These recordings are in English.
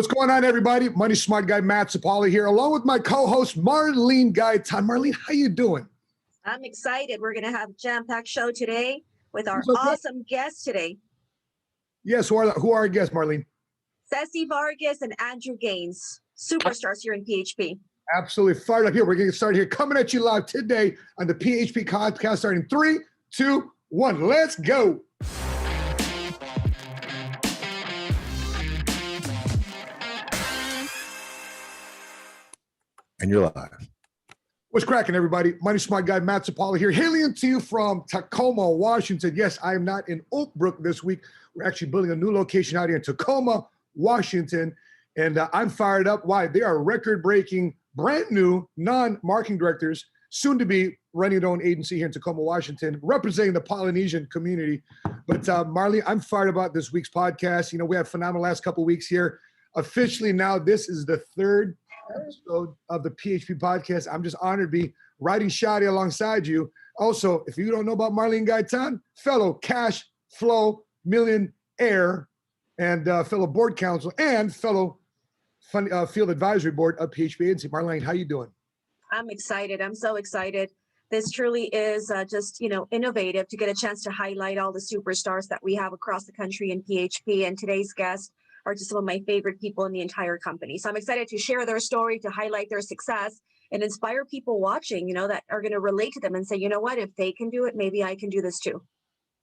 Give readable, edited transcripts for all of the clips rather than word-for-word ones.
What's going on, everybody? Money Smart Guy Matt Sapaula here, along with my co-host Marlene Gaytan. Marlene, how you doing? I'm excited. We're going to have a jam-packed show today with our awesome guests today. Yes, who are our guests, Marlene? Cecilia Vargas and Andrew Gaines, superstars here in PHP. Absolutely fired up here. We're going to get started here, coming at you live today on the PHP Podcast, starting 3, 2, 1. Let's go. And you're live. What's cracking, everybody? Money Smart Guy Matt Sapaula here, hailing to you from Tacoma, Washington. Yes, I am not in Oak Brook this week. We're actually building a new location out here in Tacoma, Washington, and I'm fired up. Why? They are record-breaking, brand new non-marketing directors, soon to be running their own agency here in Tacoma, Washington, representing the Polynesian community. But Marlene, I'm fired about this week's podcast. You know, we had phenomenal last couple of weeks here. Officially now, this is the third episode of the PHP Podcast. I'm just honored to be riding shotty alongside you. Also, if you don't know about Marlene Gaytan, fellow cash flow millionaire and fellow board counsel and fellow field advisory board of PHP Agency. Marlene, how you doing? I'm excited. I'm so excited. This truly is just, innovative to get a chance to highlight all the superstars that we have across the country in PHP. And today's guests are just some of my favorite people in the entire company. So I'm excited to share their story, to highlight their success and inspire people watching, that are going to relate to them and say, you know what, if they can do it, maybe I can do this too.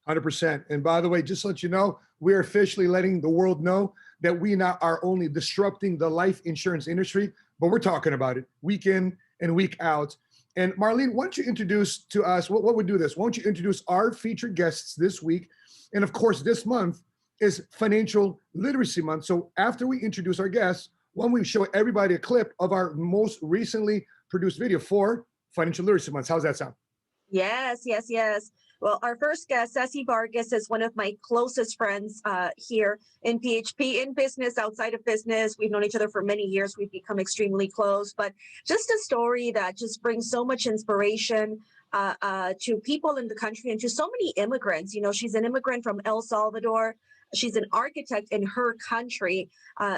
100%. And by the way, just to let you know, we're officially letting the world know that we not are only disrupting the life insurance industry, but we're talking about it week in and week out. And Marlene, why don't you introduce to us, what would do this? Why don't you introduce our featured guests this week? And of course, this month is Financial Literacy Month. So after we introduce our guests, why don't we show everybody a clip of our most recently produced video for Financial Literacy Month? How's that sound? Yes. Well, our first guest, Cecilia Vargas, is one of my closest friends here in PHP, in business, outside of business. We've known each other for many years. We've become extremely close, but just a story that just brings so much inspiration to people in the country and to so many immigrants. She's an immigrant from El Salvador. She's an architect in her country.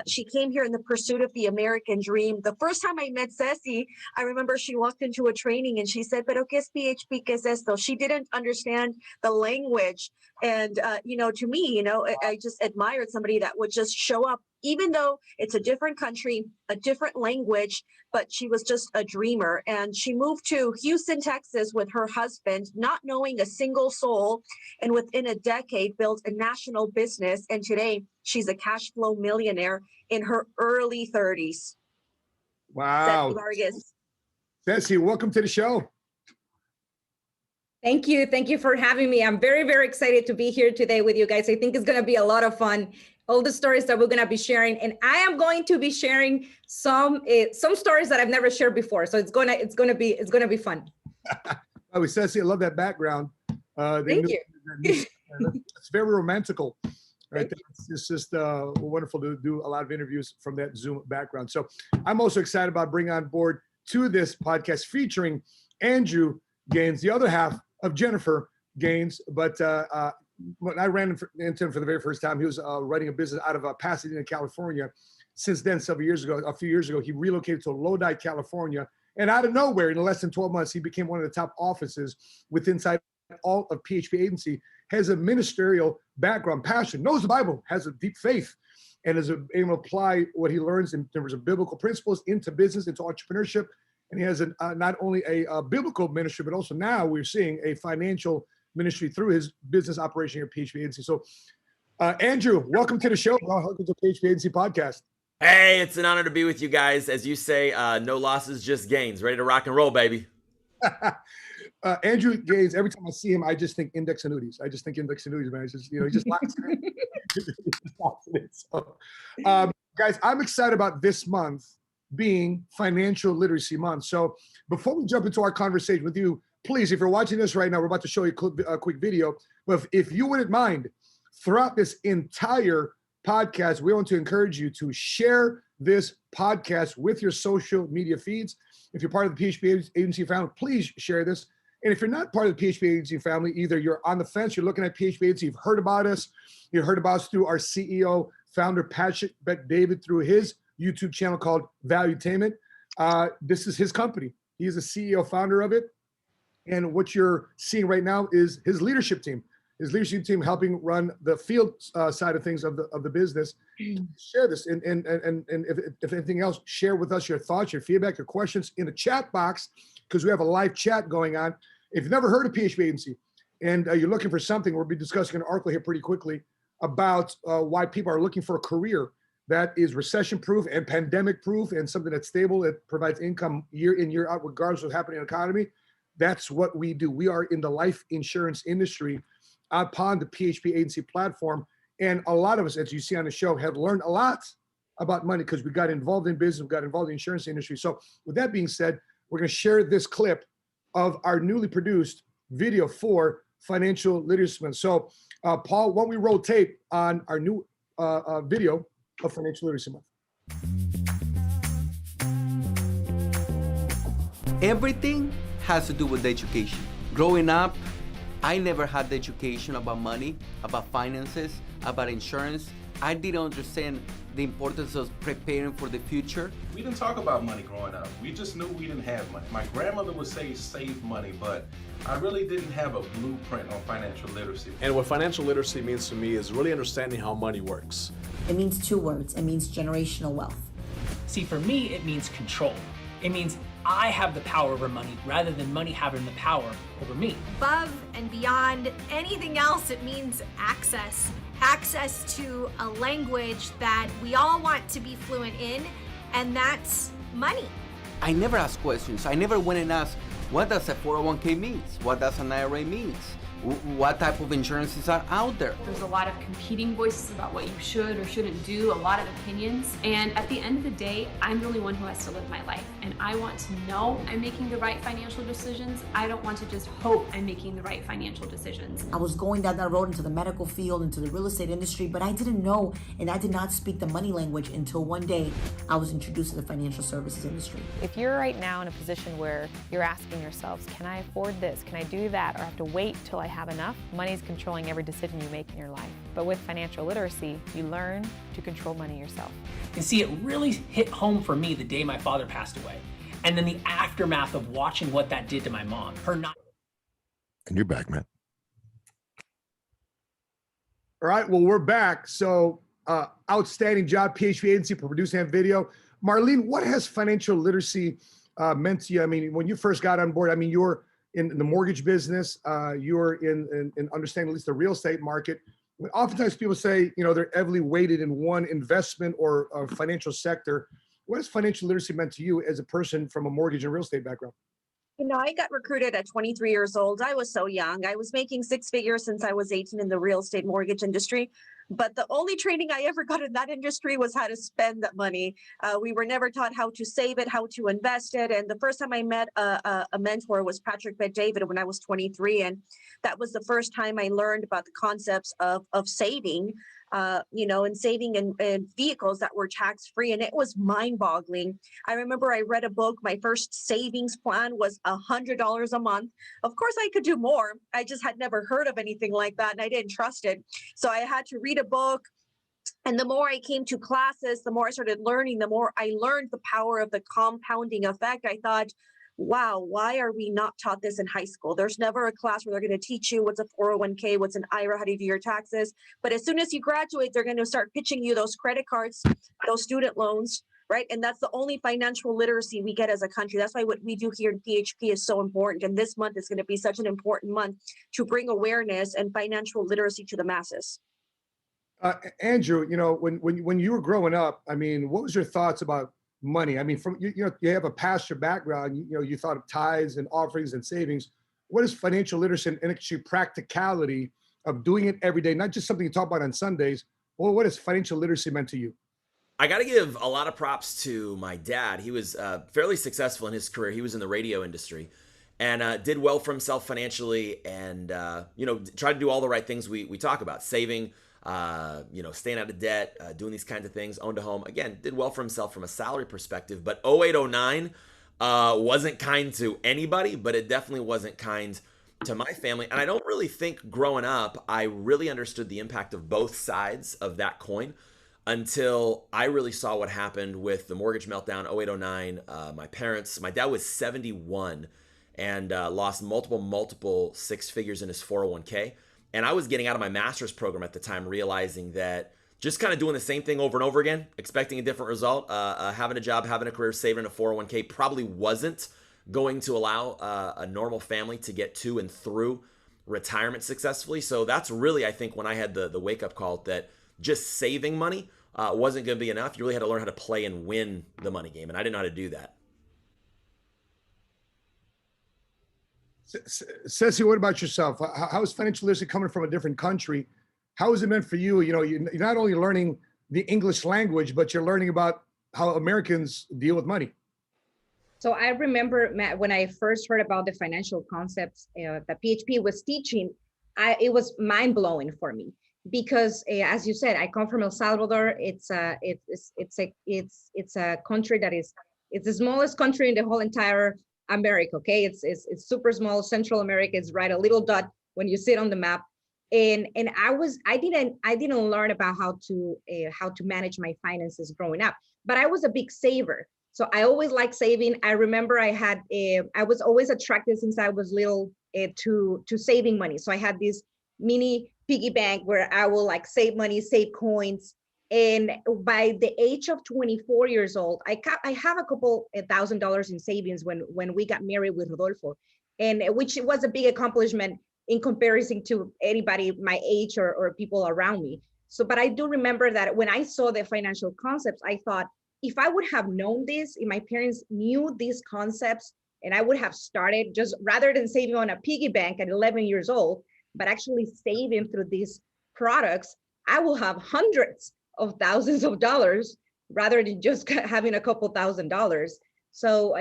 She came here in the pursuit of the American dream. The first time I met Ceci, I remember she walked into a training and she said, "Pero qué es PHP? ¿Qué es esto?" She didn't understand the language. And, to me, I just admired somebody that would just show up, even though it's a different country, a different language, but she was just a dreamer. And she moved to Houston, Texas with her husband, not knowing a single soul. And within a decade, built a national business. And today she's a cash flow millionaire in her early 30s. Wow. Ceci Vargas. Ceci, welcome to the show. Thank you. Thank you for having me. I'm very, very excited to be here today with you guys. I think it's going to be a lot of fun. All the stories that we're going to be sharing, and I am going to be sharing some stories that I've never shared before. So it's going to be fun. Oh, Ceci, I love that background. Thank you. It's very romantical, right? It's just wonderful to do a lot of interviews from that Zoom background. So I'm also excited about bringing on board to this podcast featuring Andrew Gaines, the other half of Jennifer Gaines. But when I ran into him for the very first time, he was running a business out of Pasadena, California. Since then, a few years ago, he relocated to Lodi, California. And out of nowhere, in less than 12 months, he became one of the top offices inside all of PHP Agency, has a ministerial background, passion, knows the Bible, has a deep faith, and is able to apply what he learns in terms of biblical principles into business, into entrepreneurship. And he has not only a biblical ministry, but also now we're seeing a financial ministry through his business operation here at PHP Agency. So, Andrew, welcome to the show. Welcome to PHP Agency Podcast. Hey, it's an honor to be with you guys. As you say, no losses, just gains. Ready to rock and roll, baby. Andrew Gaines, every time I see him, I just think index annuities. I just think index annuities, man. It's just, he just locks it in. So, guys, I'm excited about this month being Financial Literacy Month. So before we jump into our conversation with you, please, if you're watching this right now, we're about to show you a quick video. But if you wouldn't mind, throughout this entire podcast, we want to encourage you to share this podcast with your social media feeds. If you're part of the PHP Agency family, please share this. And if you're not part of the PHP Agency family, either you're on the fence, you're looking at PHP Agency, you've heard about us through our CEO, founder Patrick Bet-David through his YouTube channel called Valuetainment. This is his company. He's the CEO, founder of it. And what you're seeing right now is his leadership team. His leadership team helping run the field side of things of the business. Share this, and if anything else, share with us your thoughts, your feedback, your questions in the chat box, because we have a live chat going on. If you've never heard of PHP Agency and you're looking for something, we'll be discussing an article here pretty quickly about why people are looking for a career that is recession-proof and pandemic-proof and something that's stable, that provides income year in, year out, regardless of what's happening in the economy. That's what we do. We are in the life insurance industry upon the PHP Agency platform. And a lot of us, as you see on the show, have learned a lot about money because we got involved in business, we got involved in the insurance industry. So with that being said, we're going to share this clip of our newly produced video for Financial Literacy Month. So Paul, why don't we roll tape on our new video of Financial Literacy Month? Everything has to do with education. Growing up, I never had the education about money, about finances, about insurance. I didn't understand the importance of preparing for the future. We didn't talk about money growing up. We just knew we didn't have money. My grandmother would say save money, but I really didn't have a blueprint on financial literacy. And what financial literacy means to me is really understanding how money works. It means two words. It means generational wealth. See, for me, it means control. It means I have the power over money rather than money having the power over me. Above and beyond anything else, it means access. Access to a language that we all want to be fluent in, and that's money. I never asked questions. I never went and asked, what does a 401k mean? What does an IRA mean? What type of insurances are out there? There's a lot of competing voices about what you should or shouldn't do, a lot of opinions. And at the end of the day, I'm the only one who has to live my life. And I want to know I'm making the right financial decisions. I don't want to just hope I'm making the right financial decisions. I was going down that road into the medical field, into the real estate industry, but I didn't know, and I did not speak the money language until one day I was introduced to the financial services industry. If you're right now in a position where you're asking yourselves, can I afford this? Can I do that? Or have to wait till I have enough? Money's controlling every decision you make in your life. But with financial literacy, you learn to control money yourself. And see, it really hit home for me the day my father passed away. And then the aftermath of watching what that did to my mom, her not. And you're back, man. All right, well, we're back. So outstanding job, PHP Agency, for producing that video. Marlene, what has financial literacy meant to you? I mean, when you first got on board, I mean, you're in the mortgage business, you're in understanding at least the real estate market. Oftentimes people say, you know, they're heavily weighted in one investment or financial sector. What has financial literacy meant to you as a person from a mortgage and real estate background? You know, I got recruited at 23 years old. I was so young. I was making six figures since I was 18 in the real estate mortgage industry. But the only training I ever got in that industry was how to spend that money. We were never taught how to save it, how to invest it. And the first time I met a mentor was Patrick Bet-David when I was 23. And that was the first time I learned about the concepts of saving, you know, and saving in vehicles that were tax-free. And it was mind-boggling. I remember I read a book. My first savings plan was $100 a month. Of course, I could do more. I just had never heard of anything like that, and I didn't trust it. So I had to read a book. And the more I came to classes, the more I started learning, the more I learned the power of the compounding effect. I thought, wow, why are we not taught this in high school? There's never a class where they're going to teach you what's a 401k, what's an IRA, how do you do your taxes. But as soon as you graduate, they're going to start pitching you those credit cards, those student loans, right? And that's the only financial literacy we get as a country. That's why what we do here in PHP is so important. And this month is going to be such an important month to bring awareness and financial literacy to the masses. Andrew, you know, when you were growing up, I mean, what was your thoughts about money? I mean, from you know, you have a pastor background. You know, you thought of tithes and offerings and savings. What is financial literacy and actually practicality of doing it every day? Not just something you talk about on Sundays. Well, what has financial literacy meant to you? I got to give a lot of props to my dad. He was fairly successful in his career. He was in the radio industry and did well for himself financially, and you know, tried to do all the right things we talk about: saving, you know, staying out of debt, doing these kinds of things, owned a home. Again, did well for himself from a salary perspective, but 08, 09 wasn't kind to anybody, but it definitely wasn't kind to my family. And I don't really think growing up, I really understood the impact of both sides of that coin until I really saw what happened with the mortgage meltdown, 0809. My dad was 71 and lost multiple six figures in his 401k. And I was getting out of my master's program at the time, realizing that just kind of doing the same thing over and over again, expecting a different result, having a job, having a career, saving a 401k probably wasn't going to allow a normal family to get to and through retirement successfully. So that's really, I think, when I had the wake-up call that just saving money wasn't going to be enough. You really had to learn how to play and win the money game, and I didn't know how to do that. Ceci, what about yourself? How is financial literacy coming from a different country? How is it meant for you? You know, you're not only learning the English language, but you're learning about how Americans deal with money. So I remember, Matt, when I first heard about the financial concepts that PHP was teaching, it was mind blowing for me because, as you said, I come from El Salvador. It's a country that it's the smallest country in the whole entire America. Okay, it's super small. Central America is right, a little dot when you sit on the map. And I didn't learn about how to manage my finances growing up, but I was a big saver. So I always liked saving. I remember I was always attracted since I was little to saving money. So I had this mini piggy bank where I will like save money, save coins. And by the age of 24 years old, I have a couple $1,000 in savings when we got married with Rodolfo, and which was a big accomplishment in comparison to anybody my age or people around me. So, but I do remember that when I saw the financial concepts, I thought, if I would have known this, if my parents knew these concepts, and I would have started just rather than saving on a piggy bank at 11 years old, but actually saving through these products, I will have hundreds of thousands of dollars rather than just having a couple $1,000s. So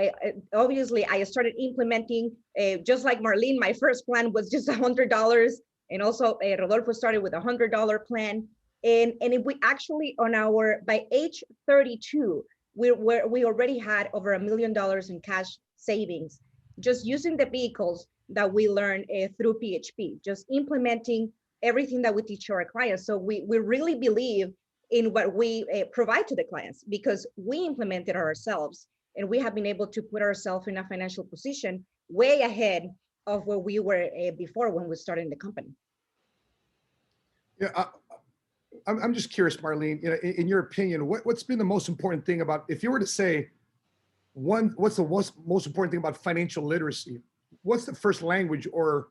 obviously I started implementing, just like Marlene, my first plan was just $100. And also Rodolfo started with $100 plan. And if we actually by age 32, we already had over $1 million in cash savings, just using the vehicles that we learned through PHP, just implementing everything that we teach our clients. So we really believe in what we provide to the clients because we implemented ourselves, and we have been able to put ourselves in a financial position way ahead of where we were before when we started the company. Yeah, I'm just curious, Marlene, you know, in your opinion, what's been the most important thing about, if you were to say what's the most important thing about financial literacy? What's the first language or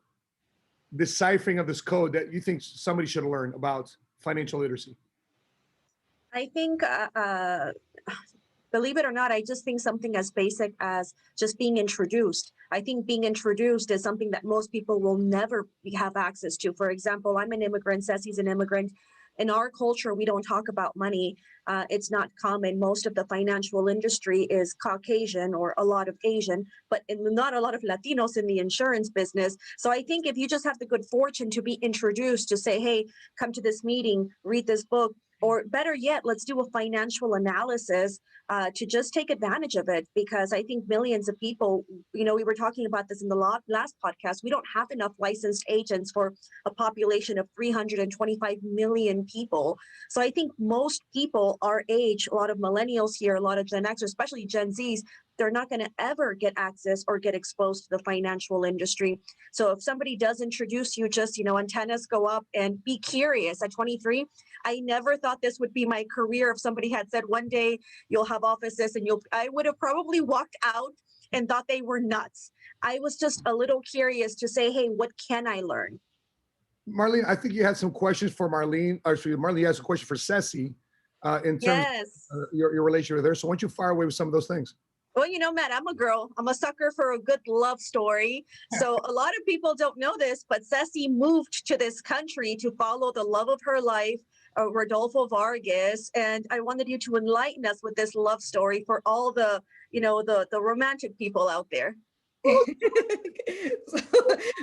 deciphering of this code that you think somebody should learn about financial literacy? I think, believe it or not, I just think something as basic as just being introduced. I think being introduced is something that most people will never have access to. For example, I'm an immigrant, Ceci's an immigrant. In our culture, we don't talk about money. It's not common. Most of the financial industry is Caucasian or a lot of Asian, but not a lot of Latinos in the insurance business. So I think if you just have the good fortune to be introduced, to say, hey, come to this meeting, read this book, or better yet, let's do a financial analysis to just take advantage of it. Because I think millions of people, you know, we were talking about this in the last podcast, we don't have enough licensed agents for a population of 325 million people. So I think most people our age, a lot of millennials here, a lot of Gen X, especially Gen Zs, they're not going to ever get access or get exposed to the financial industry. So if somebody does introduce you, just, you know, antennas go up and be curious. At 23, I never thought this would be my career. If somebody had said one day you'll have offices and I would have probably walked out and thought they were nuts. I was just a little curious to say, hey, what can I learn? Marlene, I think you had some questions for Marlene. Actually, Marlene has a question for Ceci in terms of your relationship with her. So why don't you fire away with some of those things? Well, you know, Matt, I'm a girl. I'm a sucker for a good love story. So a lot of people don't know this, but Ceci moved to this country to follow the love of her life, Rodolfo Vargas. And I wanted you to enlighten us with this love story for all the, you know, the romantic people out there.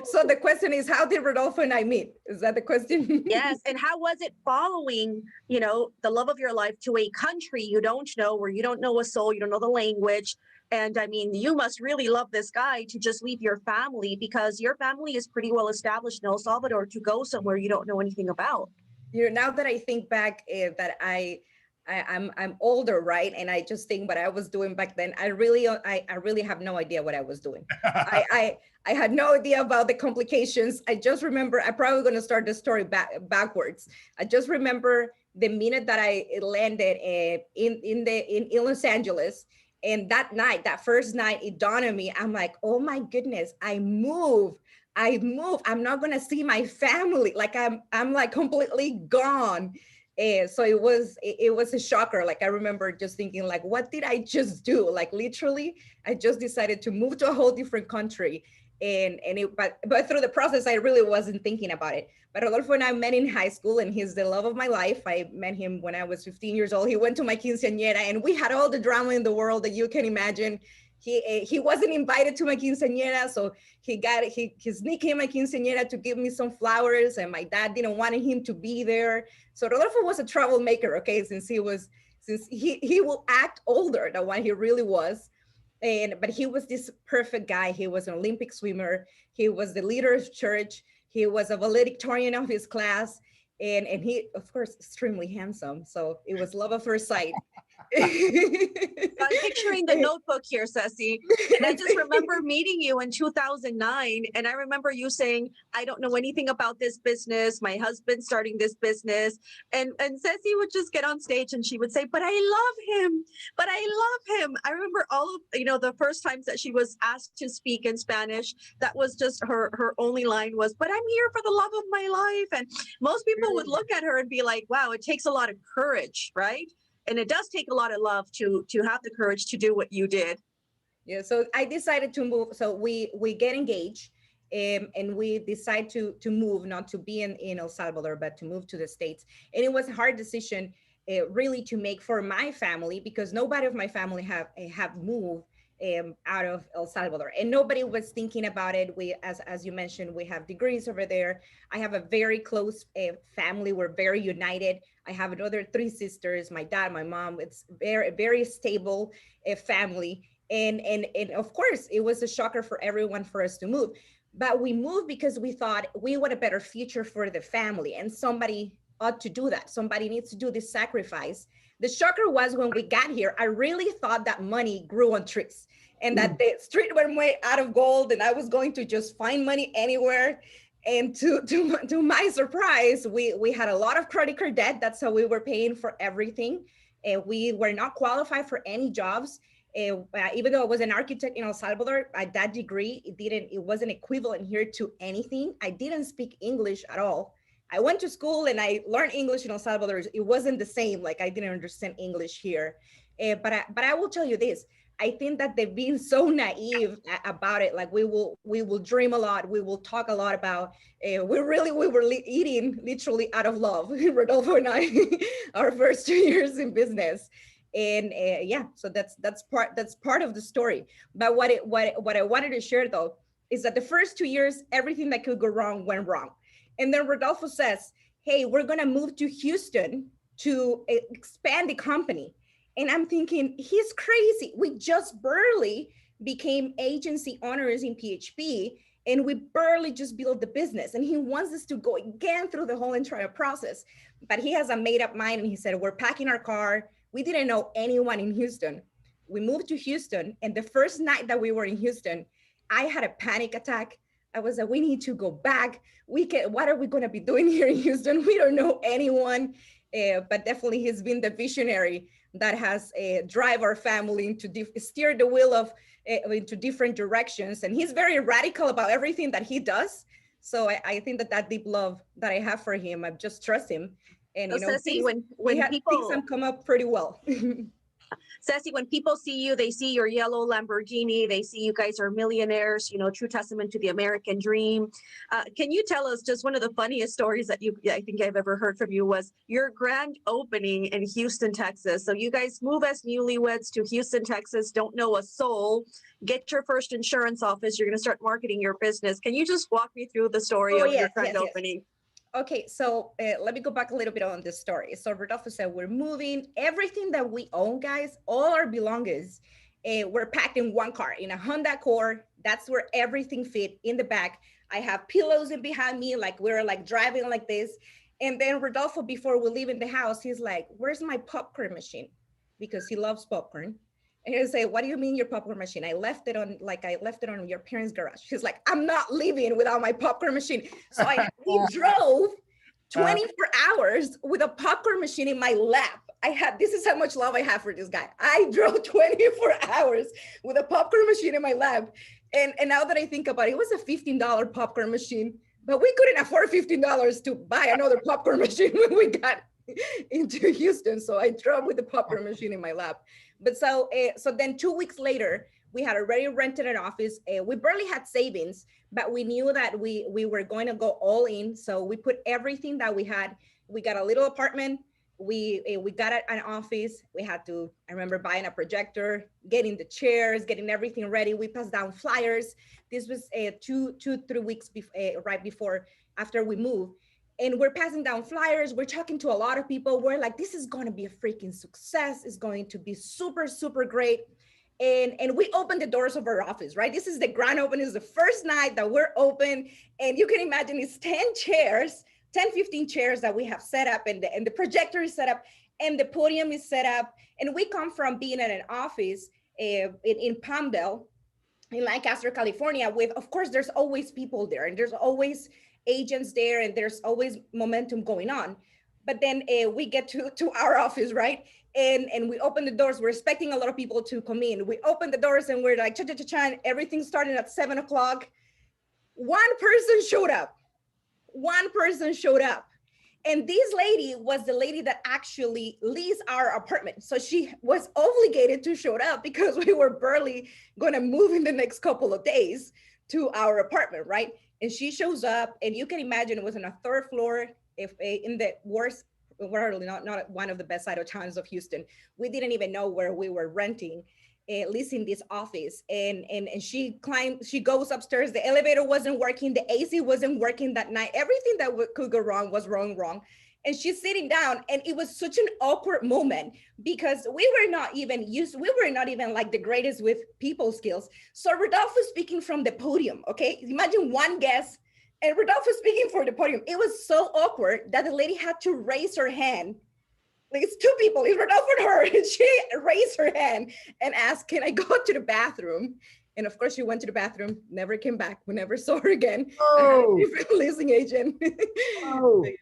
So the question is, how did Rodolfo and I meet? Is that the question? Yes. And how was it following, you know, the love of your life to a country you don't know, where you don't know a soul, you don't know the language. And I mean, you must really love this guy to just leave your family, because your family is pretty well established in El Salvador, to go somewhere you don't know anything about. You know, now that I think back, that I I'm older, right? And I just think what I was doing back then, I really have no idea what I was doing. I had no idea about the complications. I just remember, I'm probably going to start the story backwards. I just remember the minute that I landed in Los Angeles, and that first night, it dawned on me. I'm like, oh my goodness, I move. I'm not going to see my family. Like I'm like completely gone. So it was a shocker. Like I remember just thinking like, what did I just do? Like literally, I just decided to move to a whole different country. But through the process, I really wasn't thinking about it. But Rodolfo and I met in high school, and he's the love of my life. I met him when I was 15 years old. He went to my quinceañera, and we had all the drama in the world that you can imagine. He wasn't invited to my quinceañera, so he sneaked in my quinceañera to give me some flowers, and my dad didn't want him to be there. So Rodolfo was a troublemaker, okay, since he will act older than what he really was. But he was this perfect guy. He was an Olympic swimmer. He was the leader of church. He was a valedictorian of his class. And he, of course, extremely handsome. So it was love at first sight. I'm picturing the Notebook here, Ceci. And I just remember meeting you in 2009. And I remember you saying, I don't know anything about this business. My husband's starting this business. And Ceci would just get on stage and she would say, but I love him. But I love him. I remember all of, the first times that she was asked to speak in Spanish, that was just her only line was, but I'm here for the love of my life. And most people would look at her and be like, wow, it takes a lot of courage, right? And it does take a lot of love to have the courage to do what you did. Yeah, so I decided to move. So we get engaged, and we decide to move, not to be in El Salvador, but to move to the States. And it was a hard decision really to make for my family, because nobody of my family have moved out of El Salvador, and nobody was thinking about it. We, as you mentioned, we have degrees over there. I have a very close family. We're very united. I have another 3 sisters, my dad, my mom. It's very stable family. And of course, it was a shocker for everyone for us to move. But we moved because we thought we want a better future for the family, and somebody ought to do that. Somebody needs to do this sacrifice. The shocker was when we got here, I really thought that money grew on trees, and that the street went way out of gold, and I was going to just find money anywhere. And to my surprise, we had a lot of credit card debt. That's how we were paying for everything. And we were not qualified for any jobs. Even though I was an architect in El Salvador, that degree, it wasn't equivalent here to anything. I didn't speak English at all. I went to school and I learned English in El Salvador. It wasn't the same. Like I didn't understand English here. But I will tell you this. I think that they've been so naive about it. Like we will dream a lot. We will talk a lot about. We were eating literally out of love. Rodolfo and I, our first 2 years in business, and so that's part of the story. But what I wanted to share though is that the first 2 years, everything that could go wrong went wrong. And then Rodolfo says, hey, we're going to move to Houston to expand the company. And I'm thinking, he's crazy. We just barely became agency owners in PHP, and we barely just built the business. And he wants us to go again through the whole entire process. But he has a made up mind, and he said, we're packing our car. We didn't know anyone in Houston. We moved to Houston, and the first night that we were in Houston, I had a panic attack. I was like, we need to go back. What are we going to be doing here in Houston? We don't know anyone. But definitely he's been the visionary that has drive our family into steer the wheel of into different directions. And he's very radical about everything that he does. So I think that deep love that I have for him, I just trust him. And so Ceci, when people things have come up pretty well. Ceci, when people see you, they see your yellow Lamborghini. They see you guys are millionaires, true testament to the American dream. Can you tell us just one of the funniest stories that I think I've ever heard from you was your grand opening in Houston, Texas. So you guys move as newlyweds to Houston, Texas, don't know a soul, get your first insurance office. You're going to start marketing your business. Can you just walk me through the story of your grand opening? Okay, so let me go back a little bit on this story. So Rodolfo said, we're moving everything that we own, guys, all our belongings, we're packed in one car, in a Honda Accord. That's where everything fit in the back. I have pillows in behind me, like we're like driving like this. And then Rodolfo, before we leave in the house, he's like, where's my popcorn machine? Because he loves popcorn. And he'll say, what do you mean your popcorn machine? I left it on your parents' garage. He's like, I'm not leaving without my popcorn machine. So we drove 24 hours with a popcorn machine in my lap. This is how much love I have for this guy. I drove 24 hours with a popcorn machine in my lap. And now that I think about it, it was a $15 popcorn machine, but we couldn't afford $15 to buy another popcorn machine when we got into Houston. So I drove with the popcorn machine in my lap. But so then 2 weeks later, we had already rented an office. We barely had savings, but we knew that we were going to go all in. So we put everything that we had. We got a little apartment. We got an office. We had to, I remember buying a projector, getting the chairs, getting everything ready. We passed down flyers. This was 3 weeks right before, after we moved. And we're passing down flyers. We're talking to a lot of people. We're like, this is going to be a freaking success. It's going to be super, super great. And we opened the doors of our office, right? This is the grand opening. It's the first night that we're open. And you can imagine it's 10 chairs, 10, 15 chairs that we have set up, and the projector is set up, and the podium is set up. And we come from being at an office in Palmdale, in Lancaster, California, with, of course, there's always people there, and there's always agents there, and there's always momentum going on. But then we get to our office, right? And we open the doors. We're expecting a lot of people to come in. We open the doors and we're like, cha-cha-cha-cha, and everything started at 7 o'clock. One person showed up. And this lady was the lady that actually leased our apartment. So she was obligated to show up because we were barely gonna move in the next couple of days to our apartment, right? And she shows up, and you can imagine it was on a 3rd floor, in the worst, not one of the best side of towns of Houston. We didn't even know where we were renting, leasing this office. And she goes upstairs. The elevator wasn't working. The AC wasn't working that night. Everything that could go wrong was wrong. And she's sitting down, and it was such an awkward moment because we were not even like the greatest with people skills. So Rodolfo was speaking from the podium, okay? Imagine one guest and Rodolfo speaking for the podium. It was so awkward that the lady had to raise her hand. Like, it's 2 people, it's Rodolfo and her. And she raised her hand and asked, can I go to the bathroom? And of course she went to the bathroom, never came back. We never saw her again. Oh. Different leasing agent. Oh. So, yeah.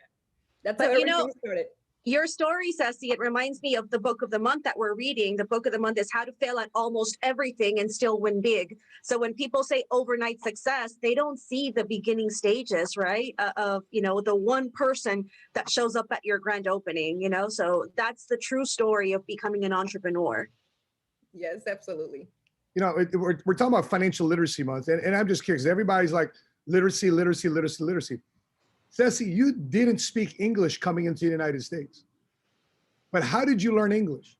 That's how everything started. Your story, Ceci, it reminds me of the book of the month that we're reading. The book of the month is How to Fail at Almost Everything and Still Win Big. So when people say overnight success, they don't see the beginning stages, right? Of, the one person that shows up at your grand opening, so that's the true story of becoming an entrepreneur. Yes, absolutely. We're talking about financial literacy month, and I'm just curious. Everybody's like literacy. Ceci, you didn't speak English coming into the United States, but how did you learn English?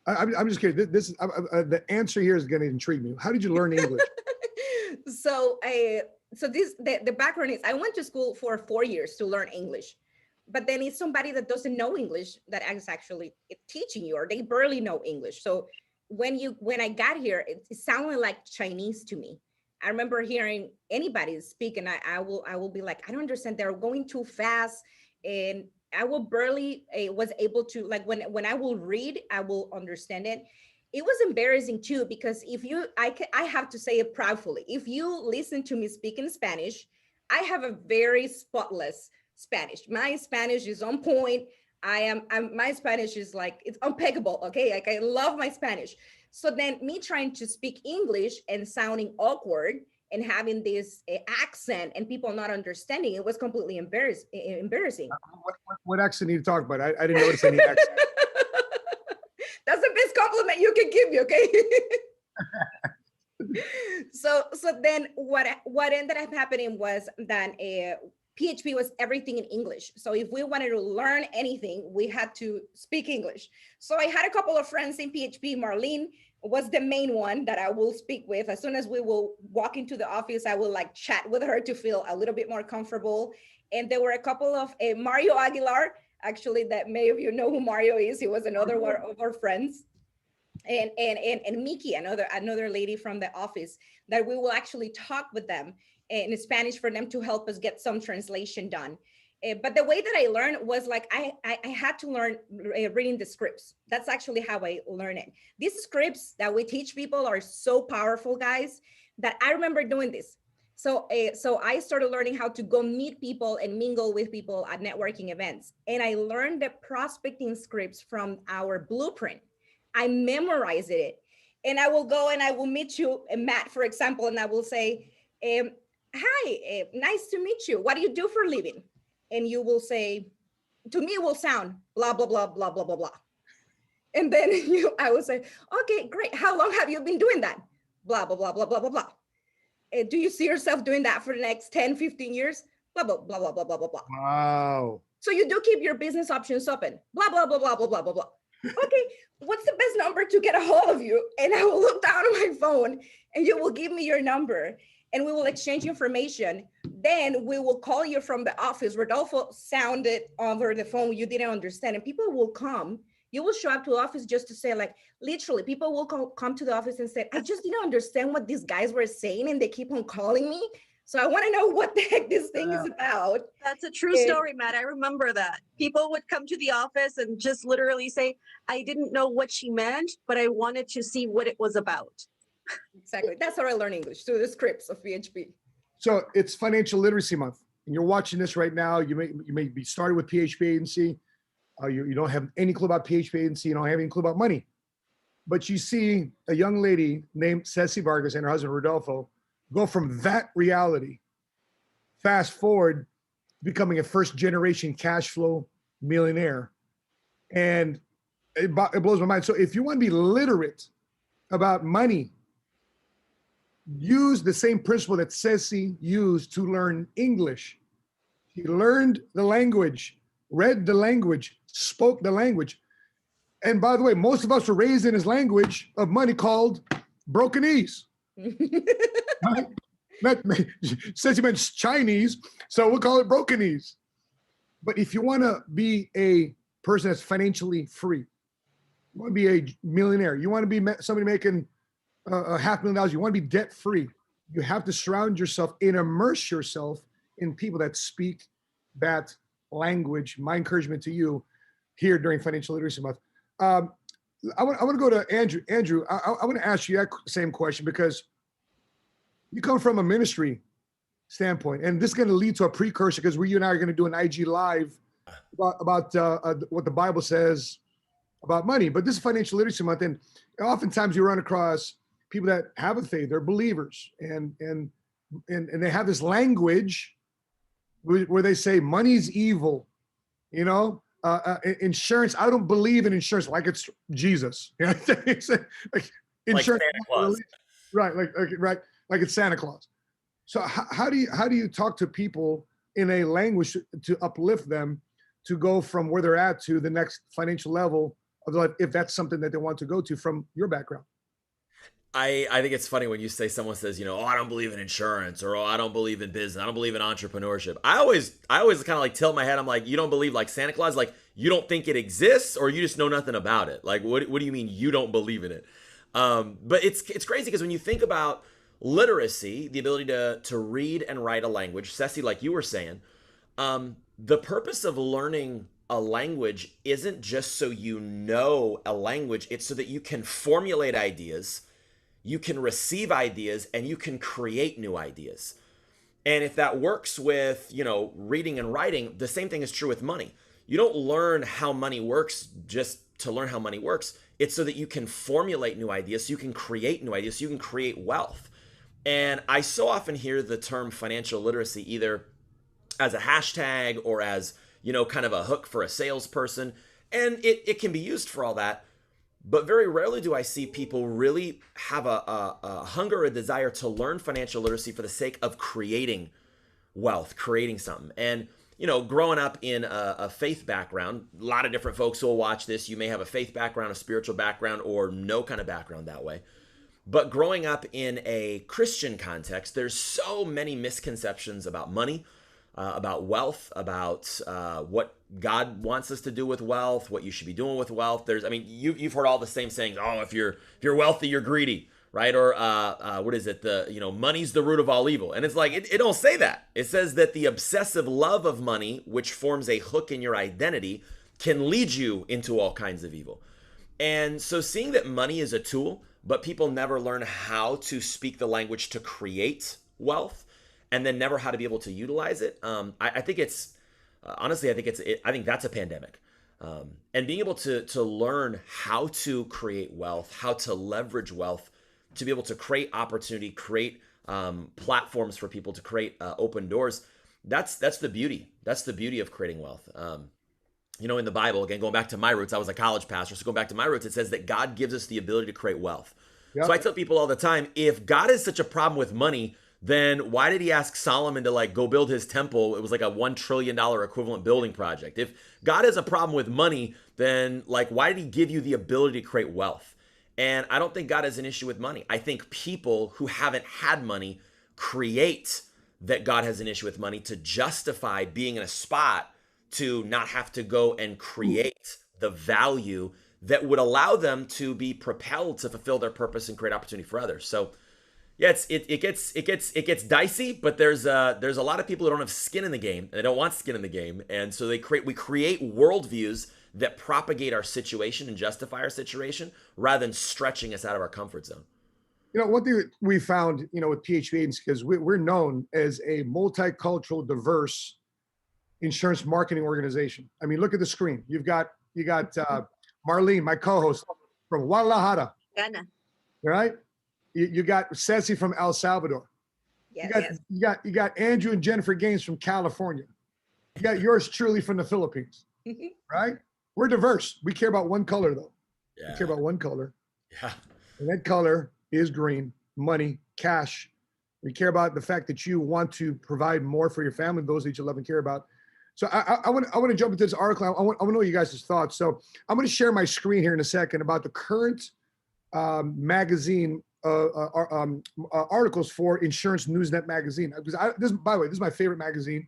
I'm just curious. This is the answer here is going to intrigue me. How did you learn English? The background is I went to school for 4 years to learn English, but then it's somebody that doesn't know English that is actually teaching you, or they barely know English. So when I got here, it sounded like Chinese to me. I remember hearing anybody speak, and I will be like, I don't understand. They're going too fast, and I will barely was able to, like, when I will read, I will understand it. It was embarrassing too, because I have to say it proudly. If you listen to me speak in Spanish, I have a very spotless Spanish. My Spanish is on point. My Spanish is like, it's impeccable. Okay, like I love my Spanish. So then me trying to speak English and sounding awkward and having this accent and people not understanding, it was completely embarrassing. What accent do you talk about? I didn't notice any accent. That's the best compliment you can give me, okay? So then what ended up happening was that PHP was everything in English. So if we wanted to learn anything, we had to speak English. So I had a couple of friends in PHP. Marlene was the main one that I will speak with. As soon as we will walk into the office, I will like chat with her to feel a little bit more comfortable. And there were a couple of Mario Aguilar, actually, that many of you know who Mario is. He was another one of our friends. And Miki, another lady from the office, that we will actually talk with them in Spanish for them to help us get some translation done. But the way that I learned was like, I had to learn reading the scripts. That's actually how I learned it. These scripts that we teach people are so powerful, guys, that I remember doing this. So I started learning how to go meet people and mingle with people at networking events. And I learned the prospecting scripts from our blueprint. I memorized it. And I will go and I will meet you, Matt, for example, and I will say, hi, nice to meet you. What do you do for a living? And you will say, to me, it will sound blah, blah, blah, blah, blah, blah, blah. And then I will say, okay, great. How long have you been doing that? Blah, blah, blah, blah, blah, blah, blah. Do you see yourself doing that for the next 10, 15 years? Blah, blah, blah, blah, blah, blah, blah, blah. Wow. So you do keep your business options open. Blah, blah, blah, blah, blah, blah, blah, blah. Okay, what's the best number to get a hold of you? And I will look down on my phone and you will give me your number and we will exchange information. Then we will call you from the office. Rodolfo sounded over the phone you didn't understand, and people will come. You will show up to the office just to say, like, literally, people will come to the office and say, I just didn't understand what these guys were saying, and they keep on calling me. So I want to know what the heck this thing is about. That's a true story, Matt. I remember that. People would come to the office and just literally say, I didn't know what she meant, but I wanted to see what it was about. Exactly. That's how I learn English, through the scripts of PHP. So it's Financial Literacy Month, and you're watching this right now. You may be started with PHP Agency. You don't have any clue about PHP Agency. You don't have any clue about money. But you see a young lady named Cecilia Vargas and her husband, Rodolfo, go from that reality, fast forward, becoming a first-generation cash flow millionaire. And it blows my mind. So if you want to be literate about money, use the same principle that Ceci used to learn English. He learned the language, read the language, spoke the language. And by the way, most of us were raised in his language of money called brokenese. Right? Ceci meant Chinese, so we'll call it brokenese. But if you want to be a person that's financially free, you want to be a millionaire, you want to be somebody making $500,000, you want to be debt free, you have to surround yourself and immerse yourself in people that speak that language. My encouragement to you here during Financial Literacy Month. I want to go to Andrew. Andrew, I want to ask you that same question, because you come from a ministry standpoint, and this is going to lead to a precursor, because you and I are going to do an IG live about what the Bible says about money. But this is Financial Literacy Month, and oftentimes you run across people that have a faith, they're believers, and they have this language where they say money's evil, insurance. I don't believe in insurance, like it's Jesus. Like insurance, like Santa Claus. Right? Like it's Santa Claus. So how do you talk to people in a language to uplift them to go from where they're at to the next financial level of life, if that's something that they want to go to from your background? I think it's funny when you say, someone says, oh, I don't believe in insurance, or oh, I don't believe in business, I don't believe in entrepreneurship. I always kind of like tilt my head. I'm like, you don't believe like Santa Claus? Like, you don't think it exists, or you just know nothing about it? Like, what do you mean you don't believe in it? But it's crazy, because when you think about literacy, the ability to read and write a language, Ceci, like you were saying, the purpose of learning a language isn't just so you know a language, it's so that you can formulate ideas, you can receive ideas, and you can create new ideas. And if that works with, reading and writing, the same thing is true with money. You don't learn how money works just to learn how money works. It's so that you can formulate new ideas, so you can create new ideas, so you can create wealth. And I so often hear the term financial literacy either as a hashtag or as, kind of a hook for a salesperson. And it can be used for all that. But very rarely do I see people really have a hunger or a desire to learn financial literacy for the sake of creating wealth, creating something. And, growing up in a faith background, a lot of different folks will watch this. You may have a faith background, a spiritual background, or no kind of background that way. But growing up in a Christian context, there's so many misconceptions about money, about wealth, about what God wants us to do with wealth, what you should be doing with wealth. You've heard all the same sayings. Oh, if you're wealthy, you're greedy, right? Or what is it? Money's the root of all evil. And it's like, it don't say that. It says that the obsessive love of money, which forms a hook in your identity, can lead you into all kinds of evil. And so seeing that money is a tool, but people never learn how to speak the language to create wealth, and then never how to be able to utilize it. I think it's, honestly, I think that's a pandemic. And being able to learn how to create wealth, how to leverage wealth, to be able to create opportunity, create platforms for people to create open doors. That's the beauty. That's the beauty of creating wealth. In the Bible, again, going back to my roots, I was a college pastor. So going back to my roots, it says that God gives us the ability to create wealth. Yep. So I tell people all the time, if God is such a problem with money, then why did he ask Solomon to go build his temple? It was like a $1 trillion equivalent building project. If God has a problem with money, then why did he give you the ability to create wealth? And I don't think God has an issue with money. I think people who haven't had money create that God has an issue with money to justify being in a spot to not have to go and create the value that would allow them to be propelled to fulfill their purpose and create opportunity for others. So yeah, it gets dicey, but there's a lot of people who don't have skin in the game, and they don't want skin in the game, and so we create worldviews that propagate our situation and justify our situation rather than stretching us out of our comfort zone. One thing that we found, with PHP Agency, because we're known as a multicultural, diverse insurance marketing organization. I mean, look at the screen. You got Marlene, my co-host from Guadalajara. Ghana. Right? You got Ceci from El Salvador. Yes, you got Andrew and Jennifer Gaines from California. You got yours truly from the Philippines. Right? We're diverse. We care about one color though. Yeah. We care about one color. Yeah. And that color is green, money, cash. We care about the fact that you want to provide more for your family, those that you love and care about. So I want to jump into this article. I want to know you guys' thoughts. So I'm going to share my screen here in a second about the current magazine articles for Insurance Newsnet magazine. Because by the way, this is my favorite magazine.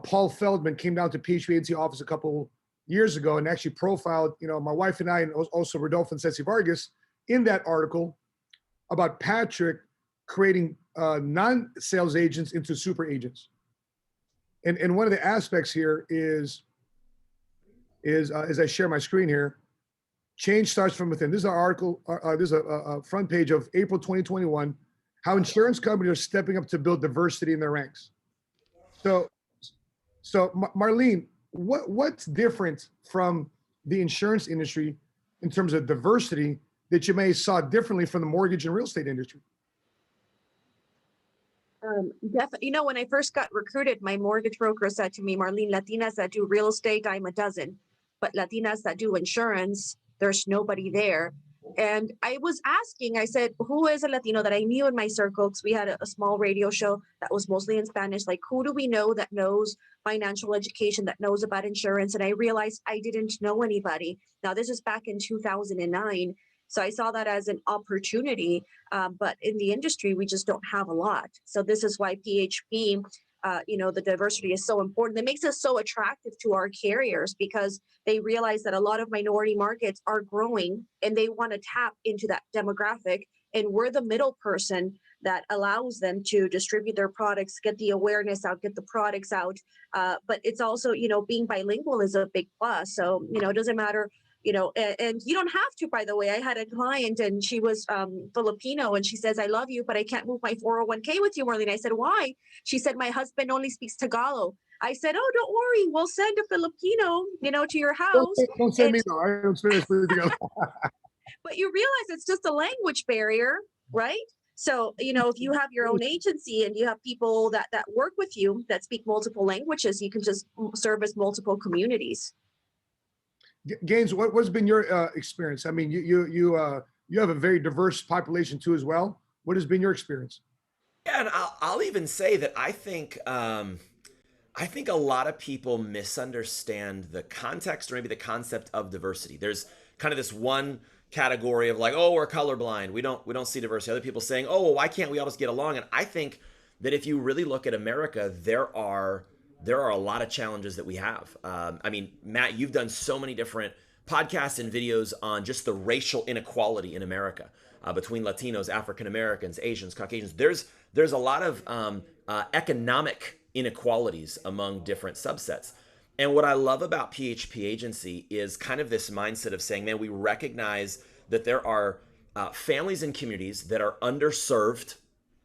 Paul Feldman came down to PHP Agency office a couple years ago and actually profiled, my wife and I, and also Rodolfo and Cecilia Vargas in that article about Patrick creating non-sales agents into super agents. And one of the aspects here is as I share my screen here, change starts from within. This is an article, this is a front page of April 2021, how insurance companies are stepping up to build diversity in their ranks. So Marlene, what's different from the insurance industry in terms of diversity that you may saw differently from the mortgage and real estate industry? Definitely. When I first got recruited, my mortgage broker said to me, Marlene, Latinas that do real estate, I'm a dozen, but Latinas that do insurance, there's nobody there. And I was asking, I said, who is a Latino that I knew in my circle? Because we had a small radio show that was mostly in Spanish. Like, who do we know that knows financial education, that knows about insurance? And I realized I didn't know anybody. Now, this is back in 2009. So I saw that as an opportunity, but in the industry, we just don't have a lot. So this is why PHP, the diversity is so important. It makes us so attractive to our carriers because they realize that a lot of minority markets are growing and they want to tap into that demographic. And we're the middle person that allows them to distribute their products, get the awareness out, get the products out. But it's also, being bilingual is a big plus. So, it doesn't matter. And you don't have to, by the way. I had a client and she was Filipino and she says, I love you, but I can't move my 401k with you, Marlene. I said, why? She said, my husband only speaks Tagalog. I said, oh, don't worry. We'll send a Filipino, to your house. Don't send me, though. I don't speak Tagalog. But you realize it's just a language barrier, right? So, if you have your own agency and you have people that work with you that speak multiple languages, you can just service multiple communities. Gaines, what's been your experience? I mean, you have a very diverse population too, as well. What has been your experience? Yeah, and I'll even say that I think a lot of people misunderstand the context or maybe the concept of diversity. There's kind of this one category of like, oh, we're colorblind. We don't see diversity. Other people saying, oh, well, why can't we all just get along? And I think that if you really look at America, there are a lot of challenges that we have. I mean, Matt, you've done so many different podcasts and videos on just the racial inequality in America between Latinos, African Americans, Asians, Caucasians. There's a lot of economic inequalities among different subsets. And what I love about PHP Agency is kind of this mindset of saying, man, we recognize that there are families and communities that are underserved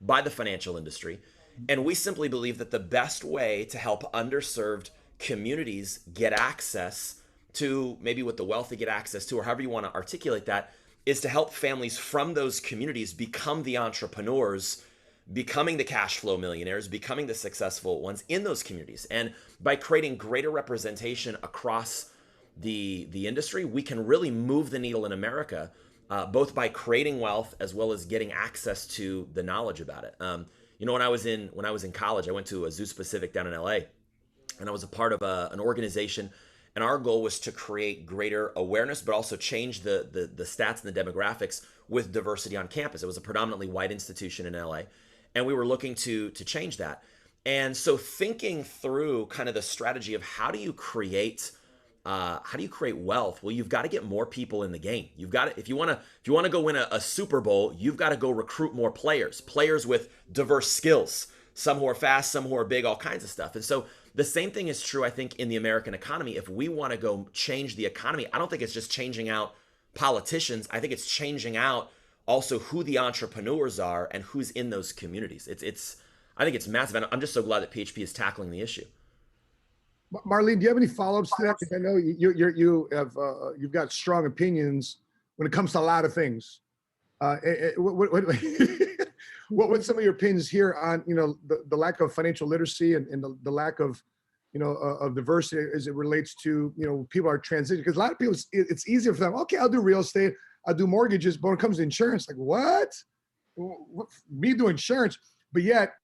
by the financial industry. And we simply believe that the best way to help underserved communities get access to maybe what the wealthy get access to, or however you want to articulate that, is to help families from those communities become the entrepreneurs, becoming the cash flow millionaires, becoming the successful ones in those communities. And by creating greater representation across the industry, we can really move the needle in America, both by creating wealth as well as getting access to the knowledge about it. When I was in college, I went to a Zoo Pacific down in LA, and I was a part of an organization, and our goal was to create greater awareness, but also change the stats and the demographics with diversity on campus. It was a predominantly white institution in LA, and we were looking to change that. And so thinking through kind of the strategy of how do you create wealth? Well, you've got to get more people in the game. You've got to, if you want to go win a Super Bowl, you've got to go recruit more players with diverse skills, some who are fast, some who are big, all kinds of stuff. And so the same thing is true, I think, in the American economy. If we want to go change the economy, I don't think it's just changing out politicians. I think it's changing out also who the entrepreneurs are and who's in those communities. I think it's massive. And I'm just so glad that PHP is tackling the issue. Marlene, do you have any follow-ups to that? Because I know you've got strong opinions when it comes to a lot of things. What's some of your opinions here on the lack of financial literacy and the lack of of diversity as it relates to people are transitioning? Because a lot of people, it's easier for them. Okay, I'll do real estate, I'll do mortgages, but when it comes to insurance, like what? Me do insurance, but yet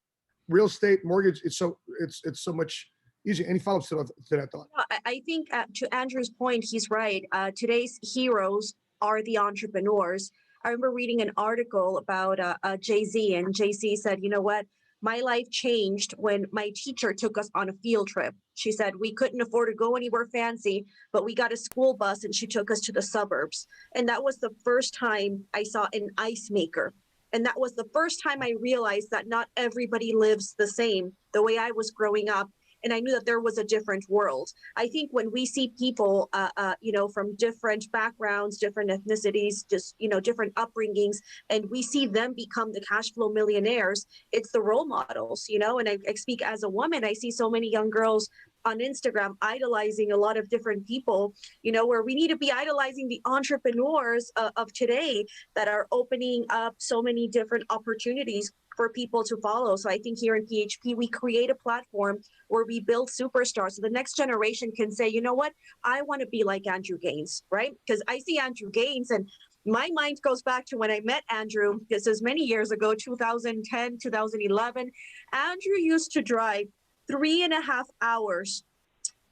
real estate, mortgage, it's so much easier. Any follow-ups to that thought? I think to Andrew's point, he's right. Today's heroes are the entrepreneurs. I remember reading an article about Jay-Z, and Jay-Z said, you know what? My life changed when my teacher took us on a field trip. She said we couldn't afford to go anywhere fancy, but we got a school bus and she took us to the suburbs. And that was the first time I saw an ice maker. And that was the first time I realized that not everybody lives the same the way I was growing up. And I knew that there was a different world. I think when we see people, from different backgrounds, different ethnicities, just, different upbringings, and we see them become the cash flow millionaires, it's the role models, and I speak as a woman. I see so many young girls on Instagram idolizing a lot of different people, where we need to be idolizing the entrepreneurs of today that are opening up so many different opportunities for people to follow. So I think here in PHP, we create a platform where we build superstars. So the next generation can say, you know what, I want to be like Andrew Gaines, right? Because I see Andrew Gaines and my mind goes back to when I met Andrew, this is many years ago, 2010, 2011. Andrew used to drive 3.5 hours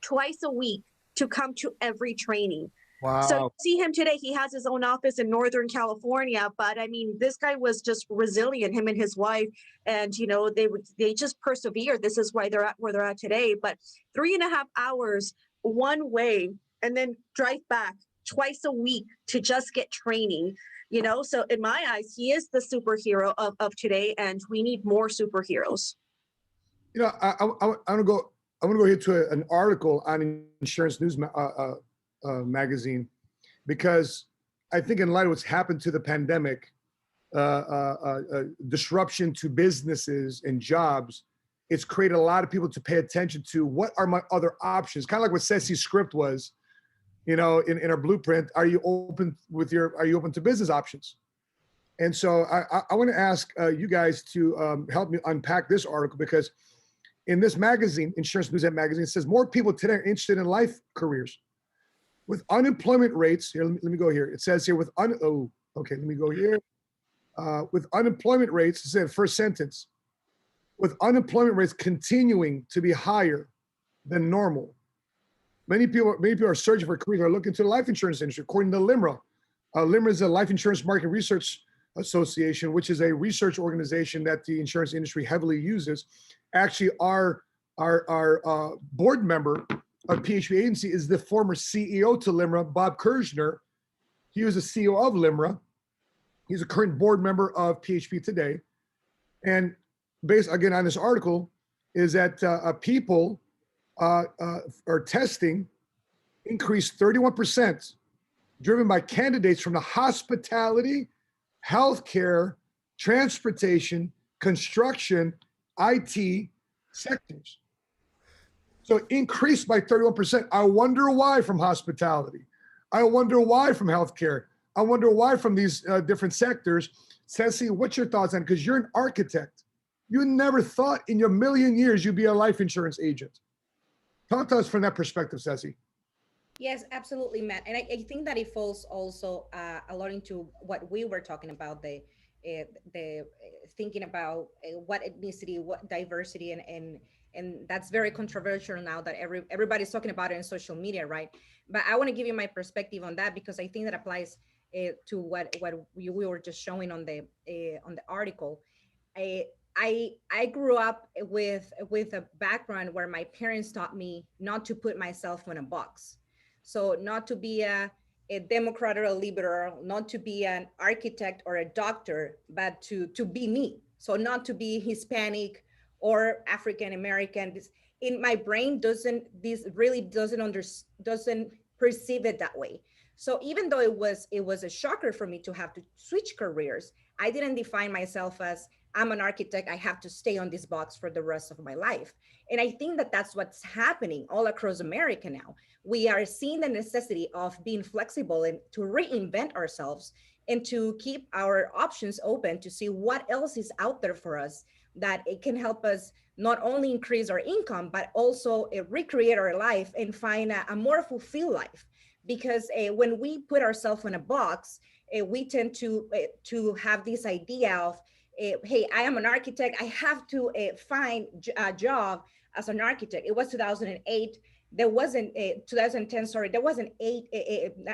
twice a week to come to every training. Wow. So you see him today, he has his own office in Northern California, but I mean, this guy was just resilient, him and his wife, and they just persevered. This is why they're at where they're at today. But 3.5 hours one way and then drive back twice a week to just get training, so in my eyes, he is the superhero of today, and we need more superheroes. I want to go here to an article on Insurance News magazine, because I think in light of what's happened to the pandemic, disruption to businesses and jobs, it's created a lot of people to pay attention to what are my other options. Kind of like what Ceci's script was, in our blueprint. Are you open to business options? And so I want to ask you guys to help me unpack this article, because in this magazine, Insurance News magazine, it says more people today are interested in life careers. With unemployment rates, here, let me go here. It says here with with unemployment rates, it said first sentence, with unemployment rates continuing to be higher than normal, many people are searching for careers, are looking to the life insurance industry. According to LIMRA, LIMRA is a Life Insurance Market Research Association, which is a research organization that the insurance industry heavily uses. Actually, our board member of PHP Agency is the former CEO to LIMRA, Bob Kirshner. He was the CEO of LIMRA. He's a current board member of PHP Today. And based, again, on this article, is that people are testing increased 31%, driven by candidates from the hospitality, healthcare, transportation, construction, IT sectors. So increased by 31%. I wonder why from hospitality. I wonder why from healthcare. I wonder why from these different sectors. Ceci, what's your thoughts on it? Because you're an architect. You never thought in your million years you'd be a life insurance agent. Talk to us from that perspective, Ceci. Yes, absolutely, Matt. And I think that it falls also a lot into what we were talking about, the thinking about what ethnicity, what diversity, and that's very controversial now that everybody's talking about it in social media, right? But I want to give you my perspective on that because I think that applies to what we were just showing on the article. I grew up with a background where my parents taught me not to put myself in a box. So not to be a Democrat or a liberal, not to be an architect or a doctor, but to be me. So not to be Hispanic or African American. In my brain doesn't perceive it that way. So even though it was a shocker for me to have to switch careers, I didn't define myself as I'm an architect, I have to stay on this box for the rest of my life. And I think that that's what's happening all across America now. We are seeing the necessity of being flexible and to reinvent ourselves and to keep our options open to see what else is out there for us, that it can help us not only increase our income, but also recreate our life and find a more fulfilled life. Because when we put ourselves in a box, we tend to have this idea of, hey, I am an architect, I have to find a job as an architect. It was 2008. There wasn't 2010, sorry, there wasn't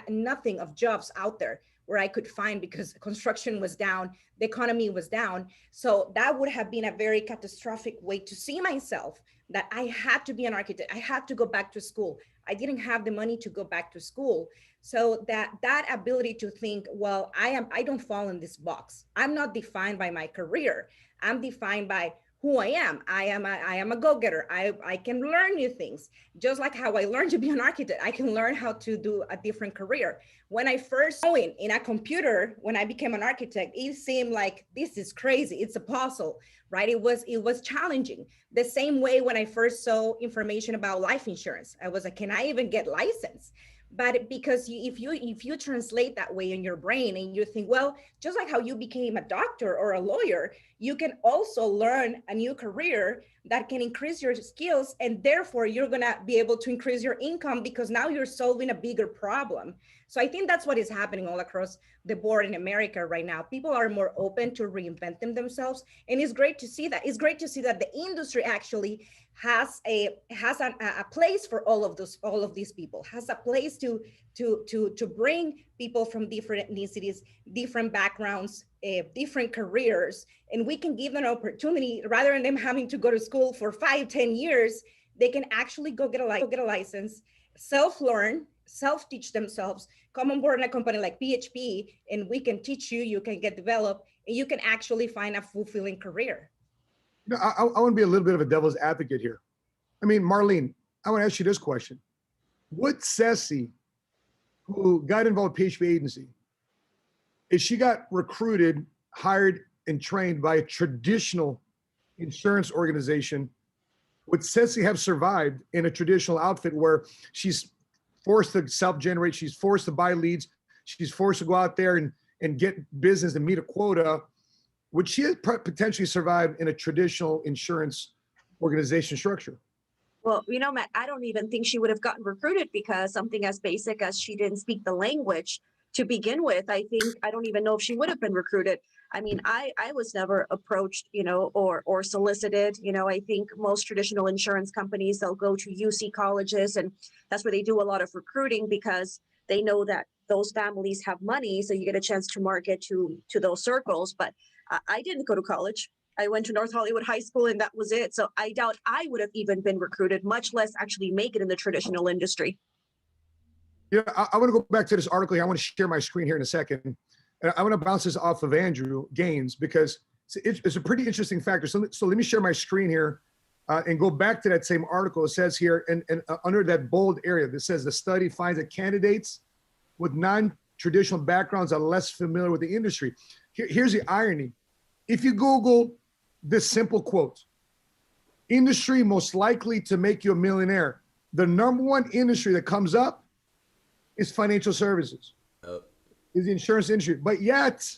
nothing of jobs out there where I could find because construction was down, the economy was down. So that would have been a very catastrophic way to see myself, that I had to be an architect, I had to go back to school. I didn't have the money to go back to school. So that ability to think, well, I don't fall in this box. I'm not defined by my career. I'm defined by who I am. I am a go-getter. I can learn new things. Just like how I learned to be an architect, I can learn how to do a different career. When I first saw in a computer, when I became an architect, it seemed like this is crazy. It's a puzzle, right? It was challenging. The same way when I first saw information about life insurance, I was like, can I even get licensed? But because if you translate that way in your brain and you think, well, just like how you became a doctor or a lawyer, you can also learn a new career that can increase your skills, and therefore you're gonna be able to increase your income because now you're solving a bigger problem. So I think that's what is happening all across the board in America right now. People are more open to reinvent themselves, and it's great to see that. It's great to see that the industry actually has a place for all of these people, has a place to bring people from different ethnicities, different backgrounds, different careers, and we can give them an opportunity rather than them having to go to school for 5-10 years. They can actually go get a license, self-learn, self-teach themselves, come on board in a company like PHP, and we can teach you, you can get developed, and you can actually find a fulfilling career. You know, I want to be a little bit of a devil's advocate here. I mean, Marlene, I want to ask you this question. Would Ceci, who got involved with PHP Agency, if she got recruited, hired, and trained by a traditional insurance organization, would Ceci have survived in a traditional outfit where she's forced to self-generate, she's forced to buy leads, she's forced to go out there and get business and meet a quota? Would she have potentially survived in a traditional insurance organization structure? Well, you know, Matt, I don't even think she would have gotten recruited because something as basic as she didn't speak the language to begin with. I don't even know if she would have been recruited. I mean, I was never approached, you know, or solicited. You know, I think most traditional insurance companies, they'll go to UC colleges, and that's where they do a lot of recruiting because they know that those families have money. So you get a chance to market to those circles. But I didn't go to college. I went to North Hollywood High School and that was it. So I doubt I would have even been recruited, much less actually make it in the traditional industry. Yeah, I want to go back to this article here. I want to share my screen here in a second. And I want to bounce this off of Andrew Gaines because it's a pretty interesting factor. So let me share my screen here and go back to that same article. It says here, and under that bold area, that says the study finds that candidates with non-traditional backgrounds are less familiar with the industry. Here's the irony. If you Google this simple quote, industry most likely to make you a millionaire, the number one industry that comes up is financial services, is the insurance industry. But yet,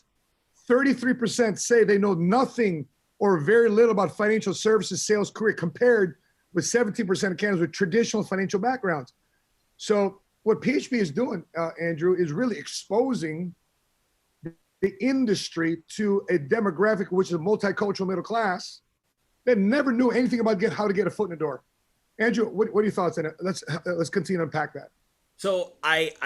33% say they know nothing or very little about financial services sales career, compared with 17% of candidates with traditional financial backgrounds. So what PHP is doing, Andrew, is really exposing the industry to a demographic, which is a multicultural middle class, that never knew anything about how to get a foot in the door. Andrew, what are your thoughts on it? Let's continue to unpack that. So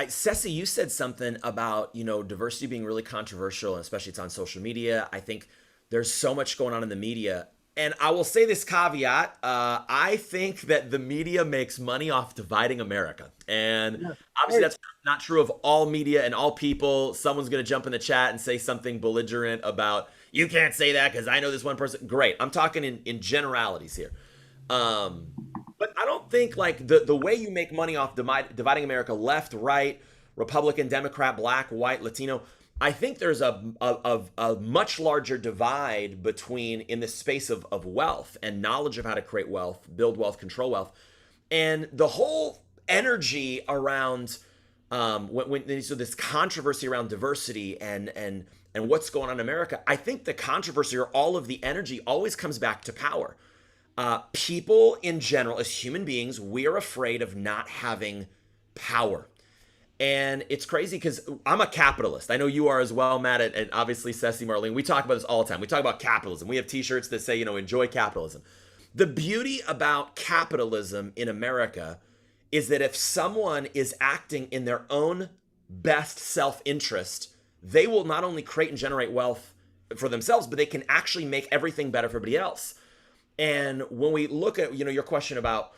Ceci, you said something about, diversity being really controversial, and especially it's on social media. I think there's so much going on in the media. And I will say this caveat, I think that the media makes money off dividing America. And obviously that's not true of all media and all people. Someone's going to jump in the chat and say something belligerent about, you can't say that because I know this one person. Great. I'm talking in generalities here. But I don't think like the way you make money off dividing America, left, right, Republican, Democrat, black, white, Latino, I think there's a much larger divide between in the space of wealth and knowledge of how to create wealth, build wealth, control wealth. And the whole energy around so this controversy around diversity and what's going on in America, I think the controversy or all of the energy always comes back to power. People in general, as human beings, we are afraid of not having power. And it's crazy because I'm a capitalist. I know you are as well, Matt, and obviously Ceci, Marlene. We talk about this all the time. We talk about capitalism. We have t-shirts that say, enjoy capitalism. The beauty about capitalism in America is that if someone is acting in their own best self-interest, they will not only create and generate wealth for themselves, but they can actually make everything better for everybody else. And when we look at, your question about,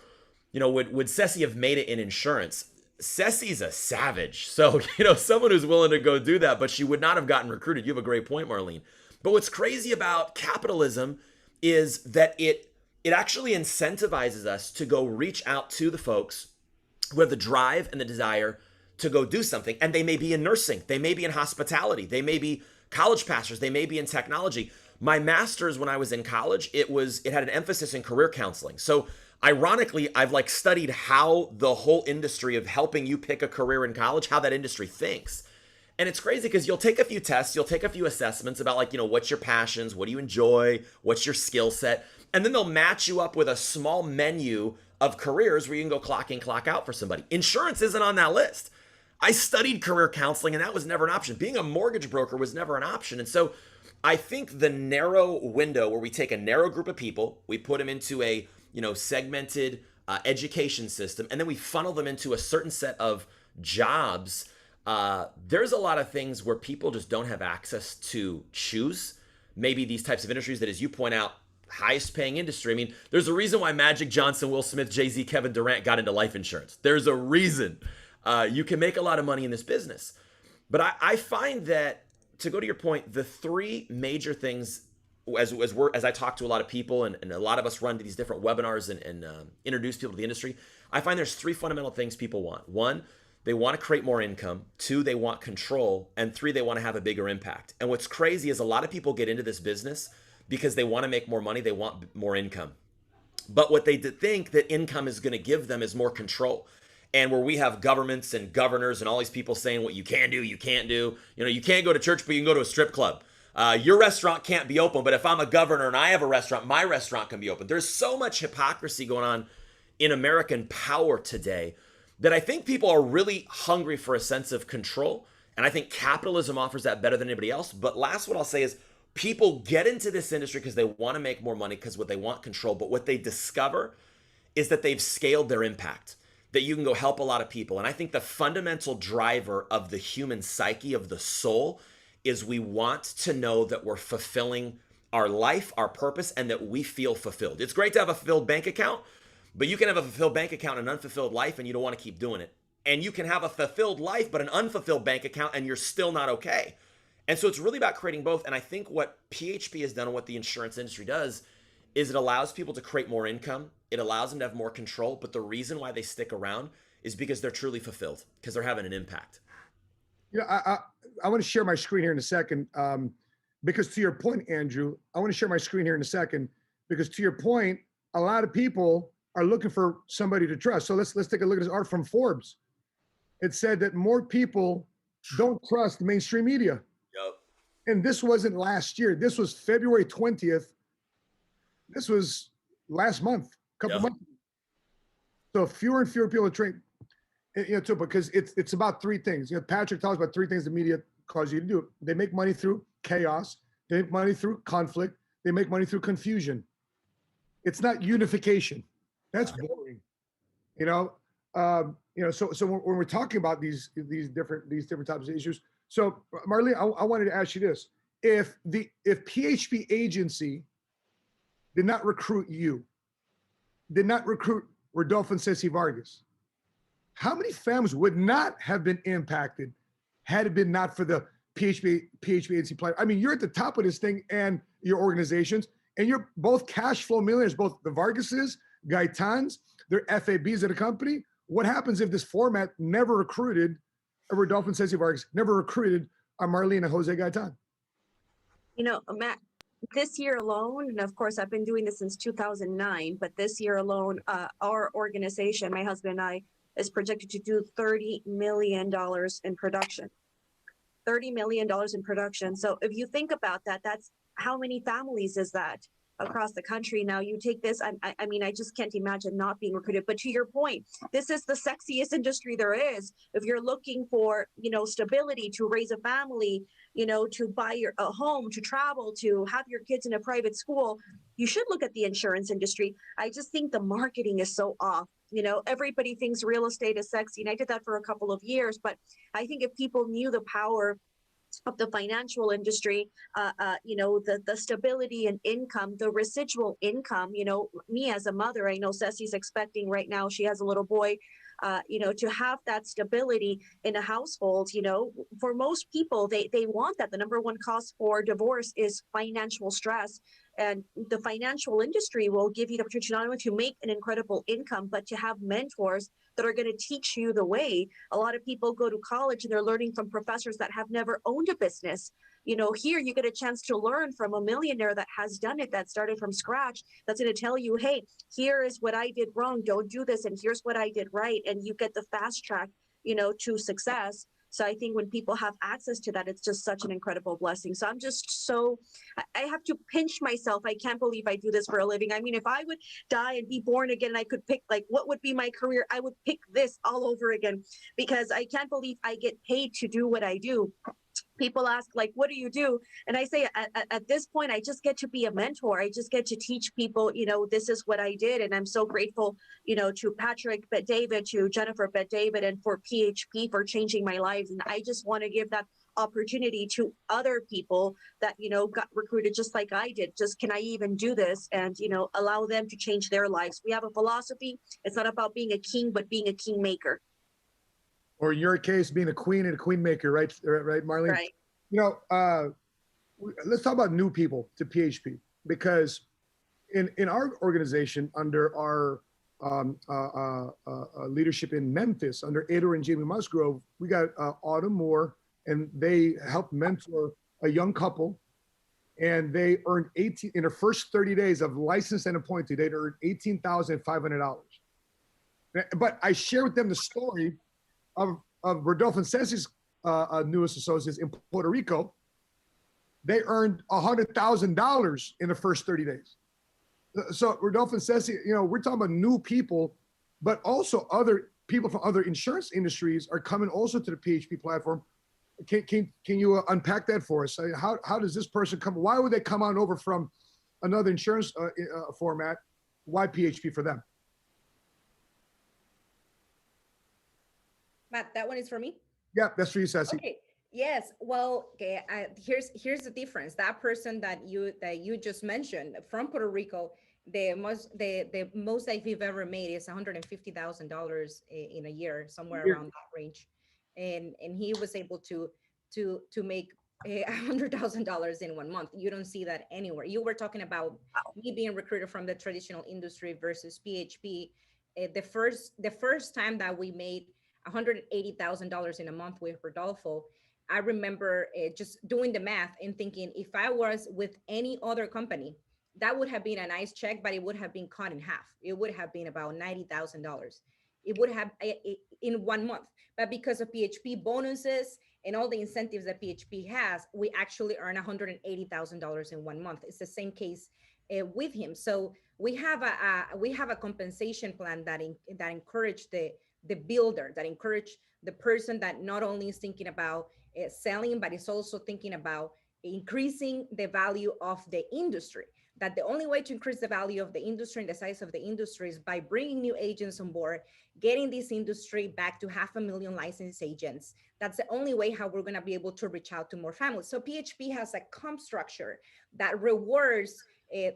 would Ceci have made it in insurance? Ceci's a savage. So, someone who's willing to go do that, but she would not have gotten recruited. You have a great point, Marlene. But what's crazy about capitalism is that it actually incentivizes us to go reach out to the folks who have the drive and the desire to go do something. And they may be in nursing. They may be in hospitality. They may be college pastors. They may be in technology. My master's, when I was in college, it had an emphasis in career counseling. So ironically, I've studied how the whole industry of helping you pick a career in college, how that industry thinks. And it's crazy because you'll take a few tests, you'll take a few assessments about what's your passions, what do you enjoy, what's your skill set, and then they'll match you up with a small menu of careers where you can go clock in, clock out for somebody. Insurance isn't on that list. I studied career counseling and that was never an option. Being a mortgage broker was never an option. And so I think the narrow window where we take a narrow group of people, we put them into a segmented education system, and then we funnel them into a certain set of jobs. There's a lot of things where people just don't have access to choose. Maybe these types of industries that, as you point out, highest paying industry. I mean, there's a reason why Magic Johnson, Will Smith, Jay-Z, Kevin Durant got into life insurance. There's a reason. You can make a lot of money in this business. But I find that, to go to your point, the three major things, as I talk to a lot of people and a lot of us run to these different webinars and introduce people to the industry, I find there's three fundamental things people want. One, they want to create more income. Two, they want control. And three, they want to have a bigger impact. And what's crazy is a lot of people get into this business because they want to make more money. They want more income. But what they think that income is going to give them is more control. And where we have governments and governors and all these people saying what you can do, you can't do. You can't go to church, but you can go to a strip club. Your restaurant can't be open, but if I'm a governor and I have a restaurant, my restaurant can be open. There's so much hypocrisy going on in American power today that I think people are really hungry for a sense of control. And I think capitalism offers that better than anybody else. But last, what I'll say is people get into this industry because they want to make more money, because they want control. But what they discover is that they've scaled their impact, that you can go help a lot of people. And I think the fundamental driver of the human psyche, of the soul, is we want to know that we're fulfilling our life, our purpose, and that we feel fulfilled. It's great to have a fulfilled bank account, but you can have a fulfilled bank account and an unfulfilled life, and you don't want to keep doing it. And you can have a fulfilled life, but an unfulfilled bank account, and you're still not okay. And so it's really about creating both. And I think what PHP has done and what the insurance industry does is it allows people to create more income. It allows them to have more control. But the reason why they stick around is because they're truly fulfilled, because they're having an impact. You know, I want to share my screen here in a second, because to your point, Andrew, I want to share my screen here in a second, because to your point, a lot of people are looking for somebody to trust. So let's take a look at this art from Forbes. It said that more people don't trust mainstream media. Yep. And this wasn't last year. This was February 20th. This was last month, a couple months ago. So fewer and fewer people are trained, you know, too, because it's about three things. You know, Patrick talks about three things the media cause you to do. They make money through chaos. They make money through conflict. They make money through confusion. It's not unification. That's boring. You know, so when we're talking about these different types of issues. So Marlene, I wanted to ask you this: if PHP Agency did not recruit you, did not recruit Rodolfo and Ceci Vargas, how many families would not have been impacted had it been not for the PHP Agency player? I mean, you're at the top of this thing and your organizations, and you're both cash flow millionaires, both the Vargases, Gaytans, they're FABs of the company. What happens if this format never recruited a Rodolfo and Ceci Vargas, never recruited a Marlene and Jose Gaytan? You know, Matt, this year alone, and of course I've been doing this since 2009, but this year alone, our organization, my husband and I, is projected to do $30 million in production. $30 million in production. So if you think about that, that's how many families is that across the country? Now you take this, I mean, I just can't imagine not being recruited. But to your point, this is the sexiest industry there is. If you're looking for, you know, stability to raise a family, you know, to buy a home, to travel, to have your kids in a private school, you should look at the insurance industry. I just think the marketing is so off. You know, everybody thinks real estate is sexy, and I did that for a couple of years. But I think if people knew the power of the financial industry, you know, the stability and income, the residual income, you know, me as a mother, I know Ceci's expecting right now, she has a little boy, you know, to have that stability in a household, you know, for most people, they want that. The number one cause for divorce is financial stress. And the financial industry will give you the opportunity not only to make an incredible income, but to have mentors that are going to teach you the way. A lot of people go to college and they're learning from professors that have never owned a business. You know, here you get a chance to learn from a millionaire that has done it, that started from scratch, that's going to tell you, hey, here is what I did wrong, don't do this, and here's what I did right. And you get the fast track, you know, to success. So I think when people have access to that, it's just such an incredible blessing. So I'm just so, I have to pinch myself. I can't believe I do this for a living. I mean, if I would die and be born again, and I could pick like, what would be my career? I would pick this all over again, because I can't believe I get paid to do what I do. People ask, like, what do you do? And I say, at this point, I just get to be a mentor. I just get to teach people, you know, this is what I did. And I'm so grateful, you know, to Patrick Bet-David, to Jennifer Bet-David, and for PHP for changing my life. And I just want to give that opportunity to other people that, you know, got recruited just like I did. Just, can I even do this? And, you know, allow them to change their lives. We have a philosophy. It's not about being a king, but being a kingmaker. Or in your case, being a queen and a queen maker, right, Marlene? Right. You know, let's talk about new people to PHP, because in our organization, under our leadership in Memphis, under Ada and Jamie Musgrove, we got Autumn Moore, and they helped mentor a young couple, and they earned in their first 30 days of licensed and appointed, they earned $18,500. But I share with them the story of Rodolfo and Ceci's newest associates in Puerto Rico. They earned $100,000 in the first 30 days. So Rodolfo and Ceci, you know, we're talking about new people, but also other people from other insurance industries are coming also to the PHP platform. Can you unpack that for us? How does this person come? Why would they come on over from another insurance format? Why PHP for them? Matt, that one is for me? Yeah, that's for you, Ceci. Okay. Yes, well, okay, here's the difference. That person that you just mentioned from Puerto Rico, the most that we've ever made is $150,000 in a year, somewhere around that range, and he was able to make $100,000 in 1 month. You don't see that anywhere. You were talking about me being recruited from the traditional industry versus PHP. The first time that we made $180,000 in a month with Rodolfo, I remember just doing the math and thinking, if I was with any other company, that would have been a nice check, but it would have been cut in half. It would have been about $90,000. It would have in 1 month. But because of PHP bonuses and all the incentives that PHP has, we actually earn $180,000 in 1 month. It's the same case with him. So we have a compensation plan that encourage the builder, that encourage the person that not only is thinking about selling, but is also thinking about increasing the value of the industry. That the only way to increase the value of the industry and the size of the industry is by bringing new agents on board, getting this industry back to 500,000 licensed agents. That's the only way how we're going to be able to reach out to more families. So PHP has a comp structure that rewards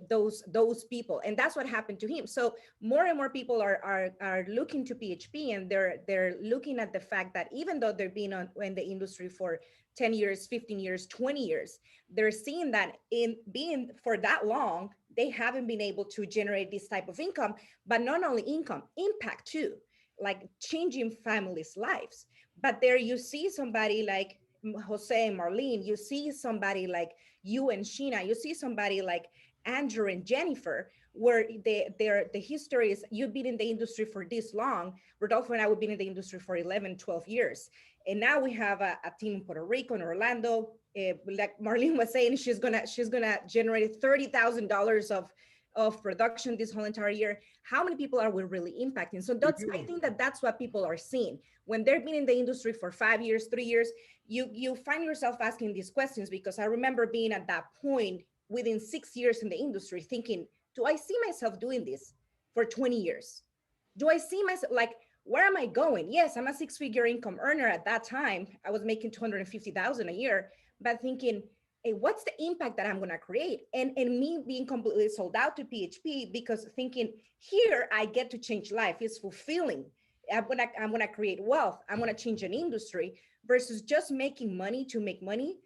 those people, and that's what happened to him. So more and more people are looking to PHP, and they're looking at the fact that even though they've been in the industry for 10 years, 15 years, 20 years, they're seeing that in being for that long, they haven't been able to generate this type of income, but not only income, impact too, like changing families' lives. But there you see somebody like Jose and Marlene, you see somebody like you and Sheena, you see somebody like Andrew and Jennifer, where the history is, you've been in the industry for this long. Rodolfo and I have been in the industry for 11, 12 years. And now we have a team in Puerto Rico and Orlando. Like Marlene was saying, she's gonna generate $30,000 of production this whole entire year. How many people are we really impacting? So I think that's what people are seeing. When they've been in the industry for 5 years, 3 years, you find yourself asking these questions, because I remember being at that point within 6 years in the industry thinking, do I see myself doing this for 20 years? Do I see myself, like, where am I going? Yes, I'm a 6-figure income earner at that time. I was making $250,000 a year, but thinking, hey, what's the impact that I'm going to create? And me being completely sold out to PHP, because thinking, here I get to change life. It's fulfilling. I'm going to create wealth. I'm going to change an industry versus just making money to make money.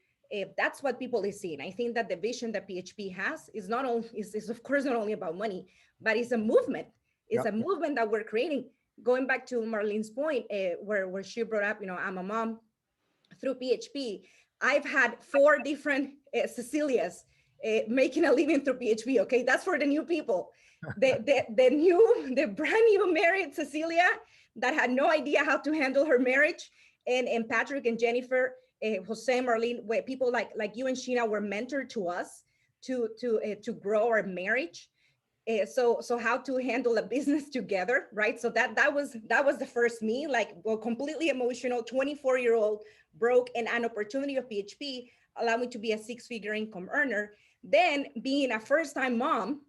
That's what people are seeing. I think that the vision that PHP has is of course not only about money, but it's a movement. It's a movement that we're creating. Going back to Marlene's point, where she brought up, I'm a mom through PHP. I've had 4 different Cecilias making a living through PHP. Okay, that's for the new people. The brand new married Cecilia that had no idea how to handle her marriage, and Patrick and Jennifer, Jose, Marlene, where people like you and Sheena were mentored to us to grow our marriage. So how to handle a business together, right? So that was the first me, like, well, completely emotional, 24-year-old, broke, and an opportunity of PHP allowed me to be a 6-figure income earner. Then being a first-time mom,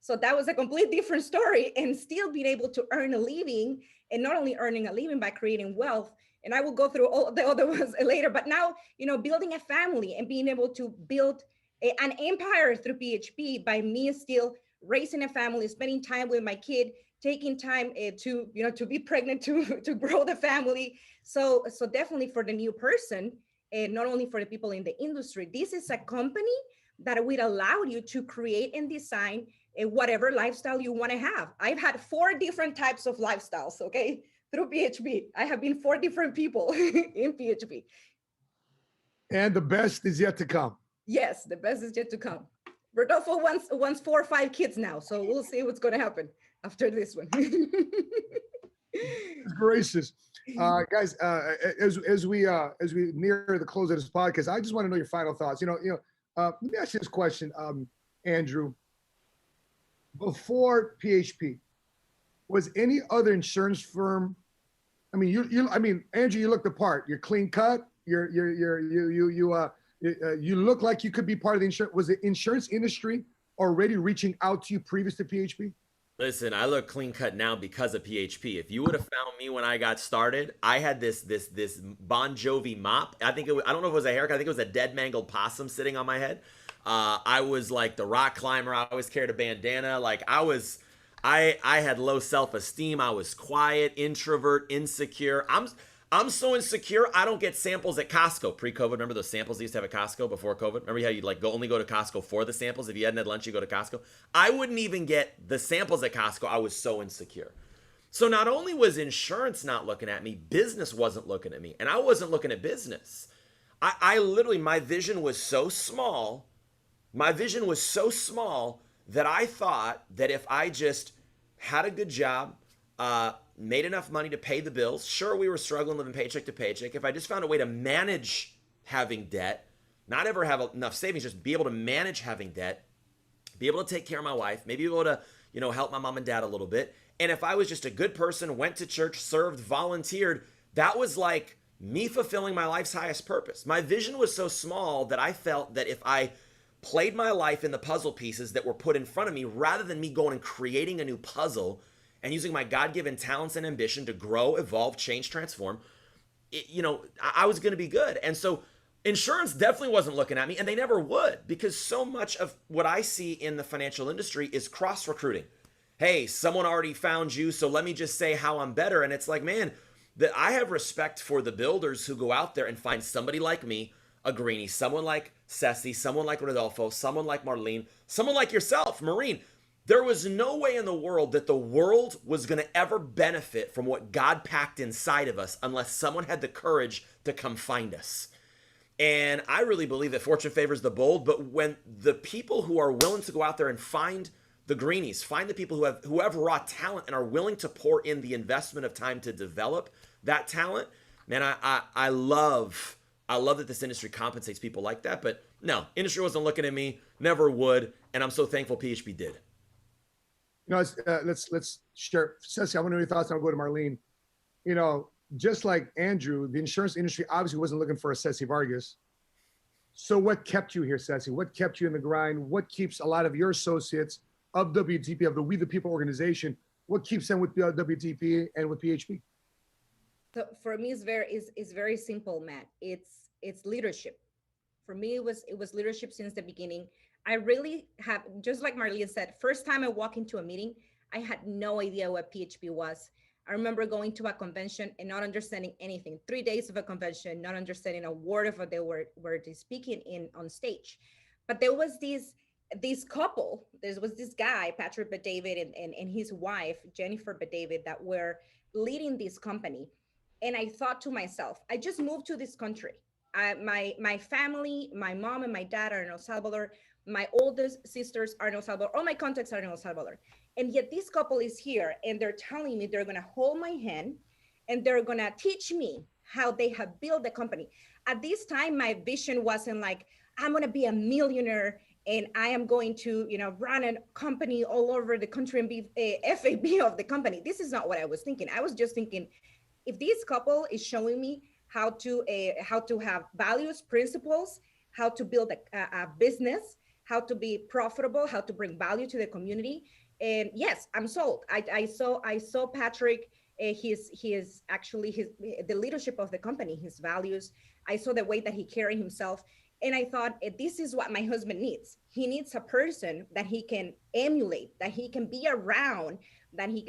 so that was a completely different story, and still being able to earn a living, and not only earning a living by creating wealth. And I will go through all the other ones later, but now, building a family and being able to build an empire through PHP by me still raising a family, spending time with my kid, taking time to be pregnant, to grow the family. So definitely for the new person, and not only for the people in the industry, this is a company that will allow you to create and design whatever lifestyle you want to have. I've had 4 different types of lifestyles, okay, through PHP. I have been 4 different people in PHP. And the best is yet to come. Yes, the best is yet to come. Rodolfo wants 4 or 5 kids now, so we'll see what's going to happen after this one. Gracious, guys. As we near the close of this podcast, I just want to know your final thoughts. Let me ask you this question, Andrew. Before PHP, was any other insurance firm? I mean, Andrew, you look the part. You're clean cut. You look like you could be part of the insurance. Was the insurance industry already reaching out to you previous to PHP? Listen, I look clean cut now because of PHP. If you would have found me when I got started, I had this Bon Jovi mop. I don't know if it was a haircut. I think it was a dead mangled possum sitting on my head. I was like the rock climber. I always carried a bandana. Like I had low self-esteem. I was quiet, introvert, insecure. I'm so insecure, I don't get samples at Costco. Pre-COVID, remember those samples they used to have at Costco before COVID? Remember how you'd like only go to Costco for the samples? If you hadn't had lunch, you go to Costco. I wouldn't even get the samples at Costco. I was so insecure. So not only was insurance not looking at me, business wasn't looking at me. And I wasn't looking at business. I literally, my vision was so small. My vision was so small that I thought that if I just had a good job, made enough money to pay the bills. Sure, we were struggling living paycheck to paycheck. If I just found a way to manage having debt, not ever have enough savings, just be able to manage having debt, be able to take care of my wife, maybe be able to, help my mom and dad a little bit. And if I was just a good person, went to church, served, volunteered, that was like me fulfilling my life's highest purpose. My vision was so small that I felt that if I played my life in the puzzle pieces that were put in front of me, rather than me going and creating a new puzzle, and using my God-given talents and ambition to grow, evolve, change, transform, I was going to be good. And so insurance definitely wasn't looking at me, and they never would, because so much of what I see in the financial industry is cross-recruiting. Hey, someone already found you, so let me just say how I'm better. And it's like, man, that I have respect for the builders who go out there and find somebody like me, a greenie, someone like Ceci, someone like Rodolfo, someone like Marlene, someone like yourself, Maureen. There was no way in the world that the world was going to ever benefit from what God packed inside of us unless someone had the courage to come find us. And I really believe that fortune favors the bold, but when the people who are willing to go out there and find the greenies, find the people who have raw talent and are willing to pour in the investment of time to develop that talent, man, I love that this industry compensates people like that. But no, industry wasn't looking at me, never would, and I'm so thankful PHP did. Let's share. Ceci, I want to know your thoughts, and I'll go to Marlene. Just like Andrew, the insurance industry obviously wasn't looking for a Ceci Vargas. So what kept you here, Ceci? What kept you in the grind? What keeps a lot of your associates of WTP, of the We the People organization, what keeps them with WTP and with PHP? So for me, it's very simple, Matt. It's leadership. For me, it was leadership since the beginning. I really have, just like Marlene said, first time I walked into a meeting, I had no idea what PHP was. I remember going to a convention and not understanding anything. 3 days of a convention, not understanding a word of what they were speaking in on stage. But there was this couple, there was this guy, Patrick Bet-David, and his wife, Jennifer Bet-David, that were leading this company. And I thought to myself, I just moved to this country. My family, my mom and my dad are in El Salvador. My oldest sisters are in El Salvador. All my contacts are in El Salvador. And yet this couple is here and they're telling me they're going to hold my hand and they're going to teach me how they have built the company. At this time, my vision wasn't like, I'm going to be a millionaire and I am going to, run a company all over the country and be a FAB of the company. This is not what I was thinking. I was just thinking, if this couple is showing me how to have values, principles, how to build a business, how to be profitable, how to bring value to the community. And yes, I'm sold. I saw Patrick, the leadership of the company, his values. I saw the way that he carried himself. And I thought, this is what my husband needs. He needs a person that he can emulate, that he can be around,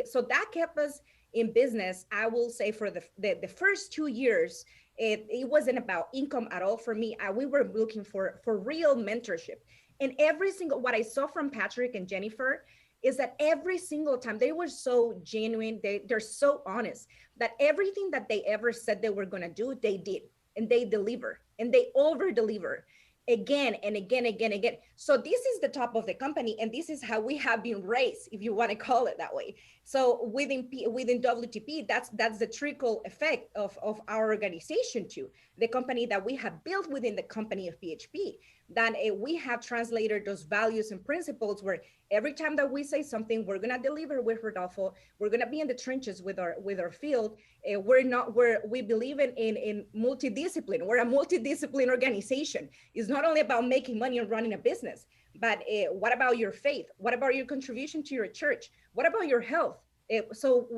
so that kept us in business. I will say for the first 2 years, it wasn't about income at all for me. We were looking for real mentorship. And what I saw from Patrick and Jennifer is that every single time they were so genuine, they're so honest that everything that they ever said they were going to do, they did, and they deliver, and they over deliver again and again. So this is the top of the company, and this is how we have been raised, if you want to call it that way. So within WTP, that's the trickle effect of our organization to the company that we have built within the company of PHP. That we have translated those values and principles where every time that we say something, we're gonna deliver with Rodolfo. We're gonna be in the trenches with our field. We believe in multidiscipline. We're a multidiscipline organization. It's not only about making money and running a business, but what about your faith? What about your contribution to your church? What about your health? So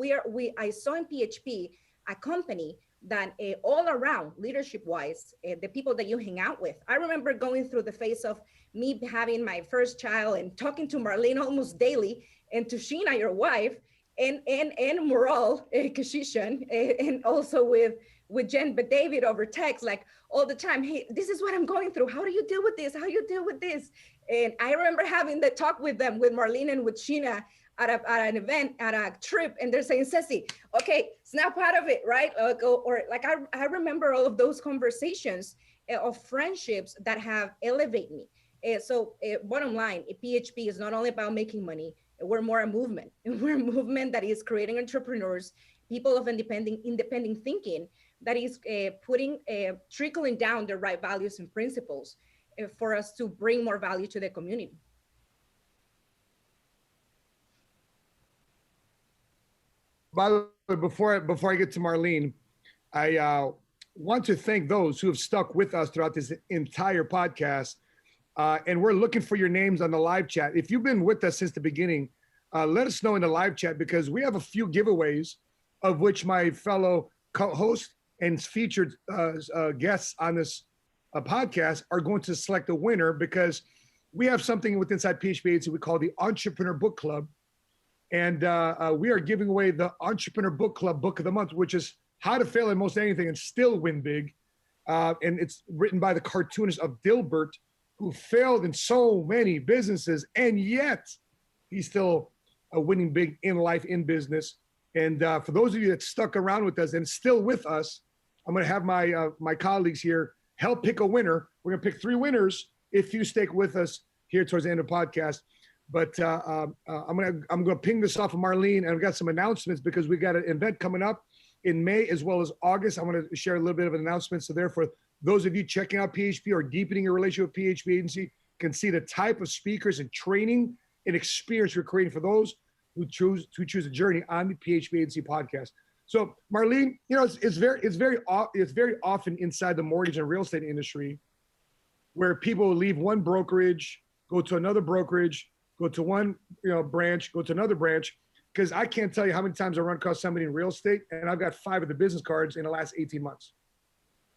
I saw in PHP a company that all around leadership wise, the people that you hang out with. I remember going through the phase of me having my first child and talking to Marlene almost daily, and to Sheena, your wife, and Moral Kashishan, and also with Jen, but David over text, like all the time, hey, this is what I'm going through. How do you deal with this? How do you deal with this? And I remember having the talk with them, with Marlene and with Sheena at an event, at a trip, and they're saying, Ceci, okay, snap out of it, right? Or like, I remember all of those conversations of friendships that have elevated me. So bottom line, PHP is not only about making money. We're more a movement. We're a movement that is creating entrepreneurs, people of independent thinking, that is trickling down the right values and principles for us to bring more value to the community. By the way, before I get to Marlene, I want to thank those who have stuck with us throughout this entire podcast. And we're looking for your names on the live chat. If you've been with us since the beginning, let us know in the live chat, because we have a few giveaways, of which my fellow co-host and featured guests on this podcast are going to select a winner, because we have something with inside PHP Agency we call the Entrepreneur Book Club. And we are giving away the Entrepreneur Book Club Book of the Month, which is How to Fail at Most Anything and Still Win Big. And it's written by the cartoonist of Dilbert, who failed in so many businesses, and yet he's still winning big in life, in business. And for those of you that stuck around with us and still with us, I'm going to have my colleagues here help pick a winner. We're going to pick 3 winners if you stick with us here towards the end of the podcast. But I'm going to ping this off of Marlene, and I've got some announcements, because we got an event coming up in May as well as August. I want to share a little bit of an announcement. So therefore, those of you checking out PHP or deepening your relationship with PHP Agency can see the type of speakers and training and experience we're creating for those who choose a journey on the PHP Agency podcast. So Marlene, you know, it's very often inside the mortgage and real estate industry where people leave one brokerage, go to another brokerage, go to one branch, go to another branch, because I can't tell you how many times I run across somebody in real estate, and I've got 5 of the business cards in the last 18 months.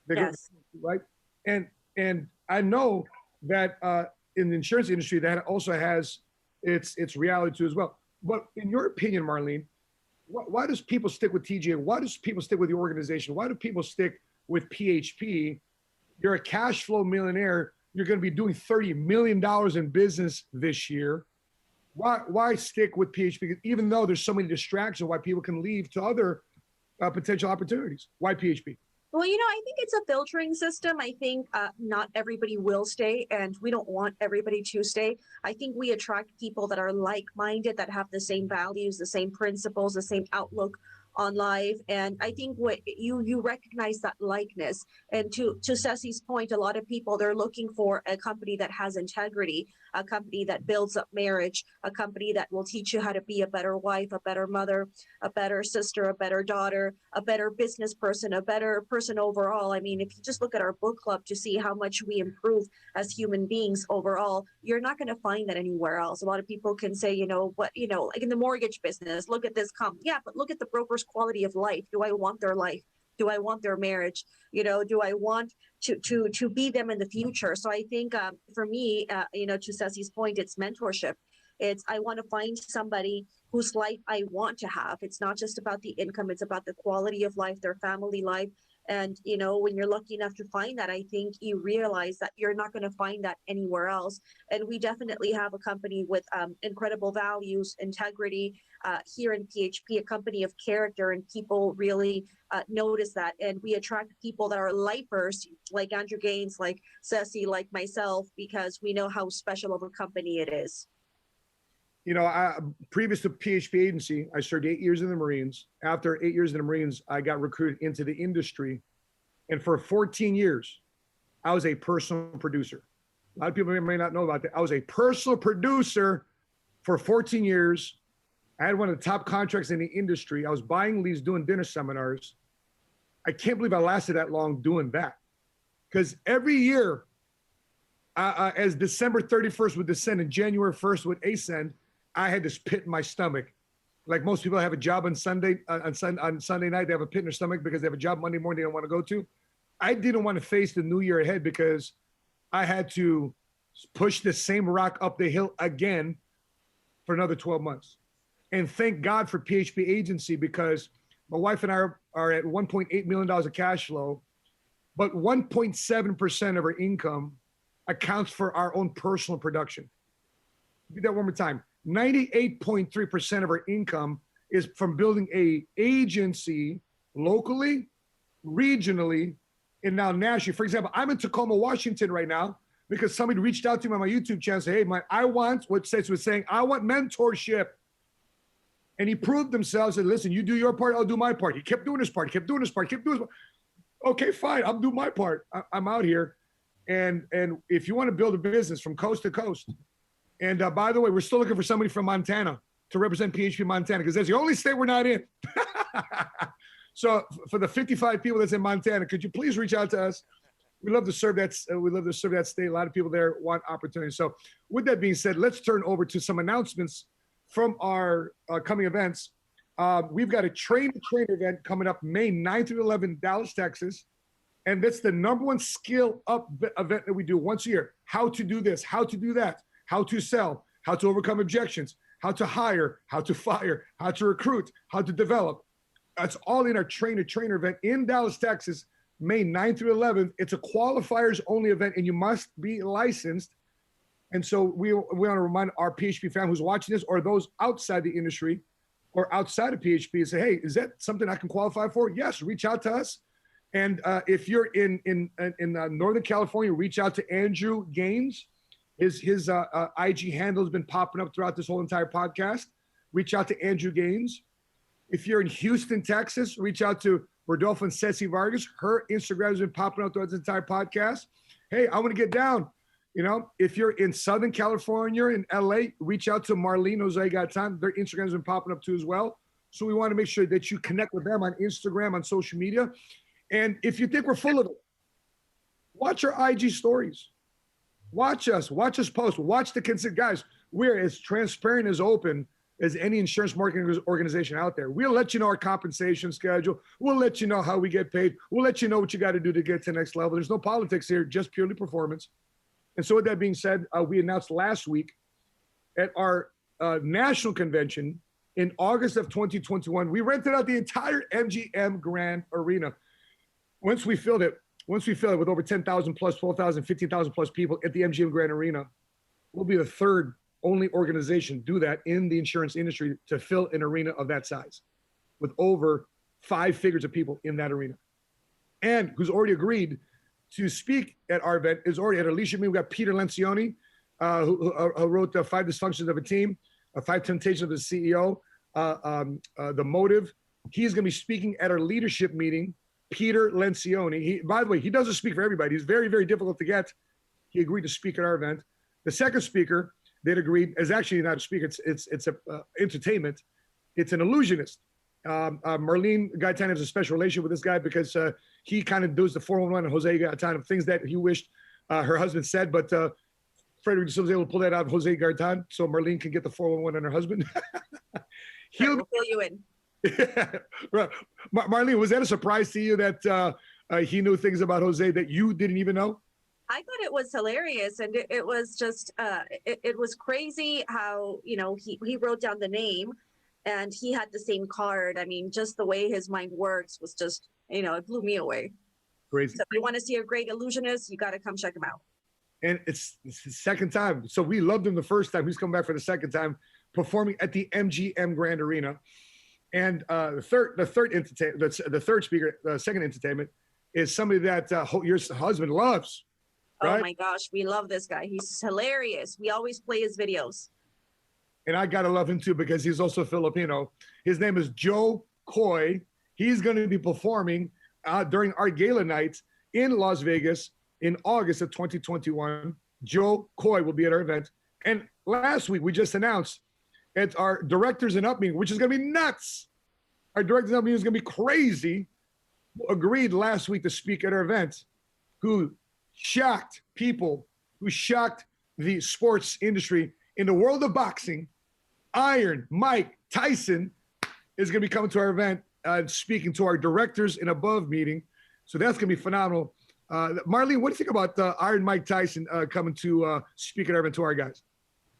Yes. Right. And I know that in the insurance industry, that also has its reality too as well. But in your opinion, Marlene, why does people stick with TGA? Why does people stick with the organization? Why do people stick with PHP? You're a cash flow millionaire. You're going to be doing $30 million in business this year. Why stick with PHP? Even though there's so many distractions, why people can leave to other potential opportunities? Why PHP? Well, you know, I think it's a filtering system. I think not everybody will stay, and we don't want everybody to stay. I think we attract people that are like-minded, that have the same values, the same principles, the same outlook on life. And I think what you recognize that likeness. And to Ceci's point, a lot of people, they're looking for a company that has integrity, a company that builds up marriage, a company that will teach you how to be a better wife, a better mother, a better sister, a better daughter, a better business person, a better person overall. I mean, if you just look at our book club to see how much we improve as human beings overall, you're not going to find that anywhere else. A lot of people can say, like in the mortgage business, look at this yeah, but look at the broker's quality of life. Do I want their life? Do I want their marriage? Do I want to be them in the future? So I think for me, to Ceci's point, it's mentorship. I want to find somebody whose life I want to have. It's not just about the income. It's about the quality of life, their family life. And, when you're lucky enough to find that, I think you realize that you're not going to find that anywhere else. And we definitely have a company with incredible values, integrity here in PHP, a company of character, and people really notice that. And we attract people that are lifers, like Andrew Gaines, like Ceci, like myself, because we know how special of a company it is. Previous to PHP Agency, I served 8 years in the Marines. After 8 years in the Marines, I got recruited into the industry. And for 14 years, I was a personal producer. A lot of people may not know about that. I was a personal producer for 14 years. I had one of the top contracts in the industry. I was buying leads, doing dinner seminars. I can't believe I lasted that long doing that. Because every year, as December 31st would descend and January 1st would ascend, I had this pit in my stomach. Like most people have a job on Sunday, on Sunday night, they have a pit in their stomach because they have a job Monday morning they don't want to go to. I didn't want to face the new year ahead because I had to push the same rock up the hill again for another 12 months. And thank God for PHP Agency, because my wife and I are at $1.8 million of cash flow, but 1.7% of our income accounts for our own personal production. Do that one more time. 98.3% of our income is from building a agency locally, regionally, and now nationally. For example, I'm in Tacoma, Washington right now because somebody reached out to me on my YouTube channel and said, hey, I want what Seth was saying, I want mentorship. And he proved himself and listen, you do your part, I'll do my part. He kept doing his part, kept doing his part, kept doing his part. Okay, fine, I'll do my part. I'm out here. And if you want to build a business from coast to coast, and by the way, we're still looking for somebody from Montana to represent PHP Montana, because that's the only state we're not in. So for the 55 people that's in Montana, could you please reach out to us? We love to serve that. We love to serve that state. A lot of people there want opportunities. So with that being said, let's turn over to some announcements from our coming events. We've got a train-to-train event coming up May 9th through 11th in Dallas, Texas. And that's the #1 skill up event that we do once a year. How to do this, how to do that, how to sell, how to overcome objections, how to hire, how to fire, how to recruit, how to develop. That's all in our train-to-trainer event in Dallas, Texas, May 9th through 11th. It's a qualifiers only event and you must be licensed. And so we want to remind our PHP fan who's watching this, or those outside the industry or outside of PHP, and say, hey, is that something I can qualify for? Yes, reach out to us. And if you're in Northern California, reach out to Andrew Gaines. His IG handle has been popping up throughout this whole entire podcast. Reach out to Andrew Gaines. If you're in Houston, Texas, reach out to Rodolfo and Cecilia Vargas. Her Instagram has been popping up throughout this entire podcast. Hey, I want to get down. You know, if you're in Southern California, in LA, reach out to Marlene, Jose Gaytan. Their Instagram has been popping up too as well. So we want to make sure that you connect with them on Instagram, on social media. And if you think we're full of it, watch our IG stories. Watch us post. Watch the consent. Guys, we're as transparent as open as any insurance marketing organization out there. We'll let you know our compensation schedule. We'll let you know how we get paid. We'll let you know what you got to do to get to the next level. There's no politics here, just purely performance. And so with that being said, we announced last week at our national convention in August of 2021, we rented out the entire MGM Grand Arena. Once we filled it with over 10,000 plus, 12,000, 15,000 plus people at the MGM Grand Arena, we'll be the third only organization do that in the insurance industry to fill an arena of that size with over 5 figures of people in that arena. And who's already agreed to speak at our event is already at our leadership meeting. We've got Peter Lencioni, who wrote the 5 Dysfunctions of a Team, 5 Temptations of the CEO, The Motive. He's going to be speaking at our leadership meeting. Peter Lencioni. By the way, he doesn't speak for everybody. He's very, very difficult to get. He agreed to speak at our event. The second speaker that agreed is actually not a speaker. It's a entertainment. It's an illusionist. Marlene Gaytan has a special relationship with this guy because he kind of does the 411 and Jose Gaytan of things that he wished her husband said, but Frederick was able to pull that out of Jose Gaytan so Marlene can get the 411 on her husband. We'll fill you in. Right. Marlene, was that a surprise to you that he knew things about Jose that you didn't even know? I thought it was hilarious, and it was just it was crazy how, you know, he wrote down the name and he had the same card. I mean, just the way his mind works was just, you know, it blew me away. Crazy. So if you want to see a great illusionist, you got to come check him out. And it's his second time. So we loved him the first time. He's come back for the second time, performing at the MGM Grand Arena. And the third speaker, the second entertainment, is somebody that your husband loves. Right? Oh my gosh, we love this guy. He's hilarious. We always play his videos. And I gotta love him too because he's also Filipino. His name is Joe Coy. He's going to be performing during our gala night in Las Vegas in August of 2021. Joe Coy will be at our event. And last week we just announced at our Directors and Up meeting, which is going to be nuts. Our Directors and Up meeting is going to be crazy. Who agreed last week to speak at our event, who shocked people who shocked the sports industry in the world of boxing, Iron Mike Tyson, is going to be coming to our event and speaking to our directors and above meeting. So that's going to be phenomenal. Marlene, what do you think about Iron Mike Tyson coming to speak at our event to our guys?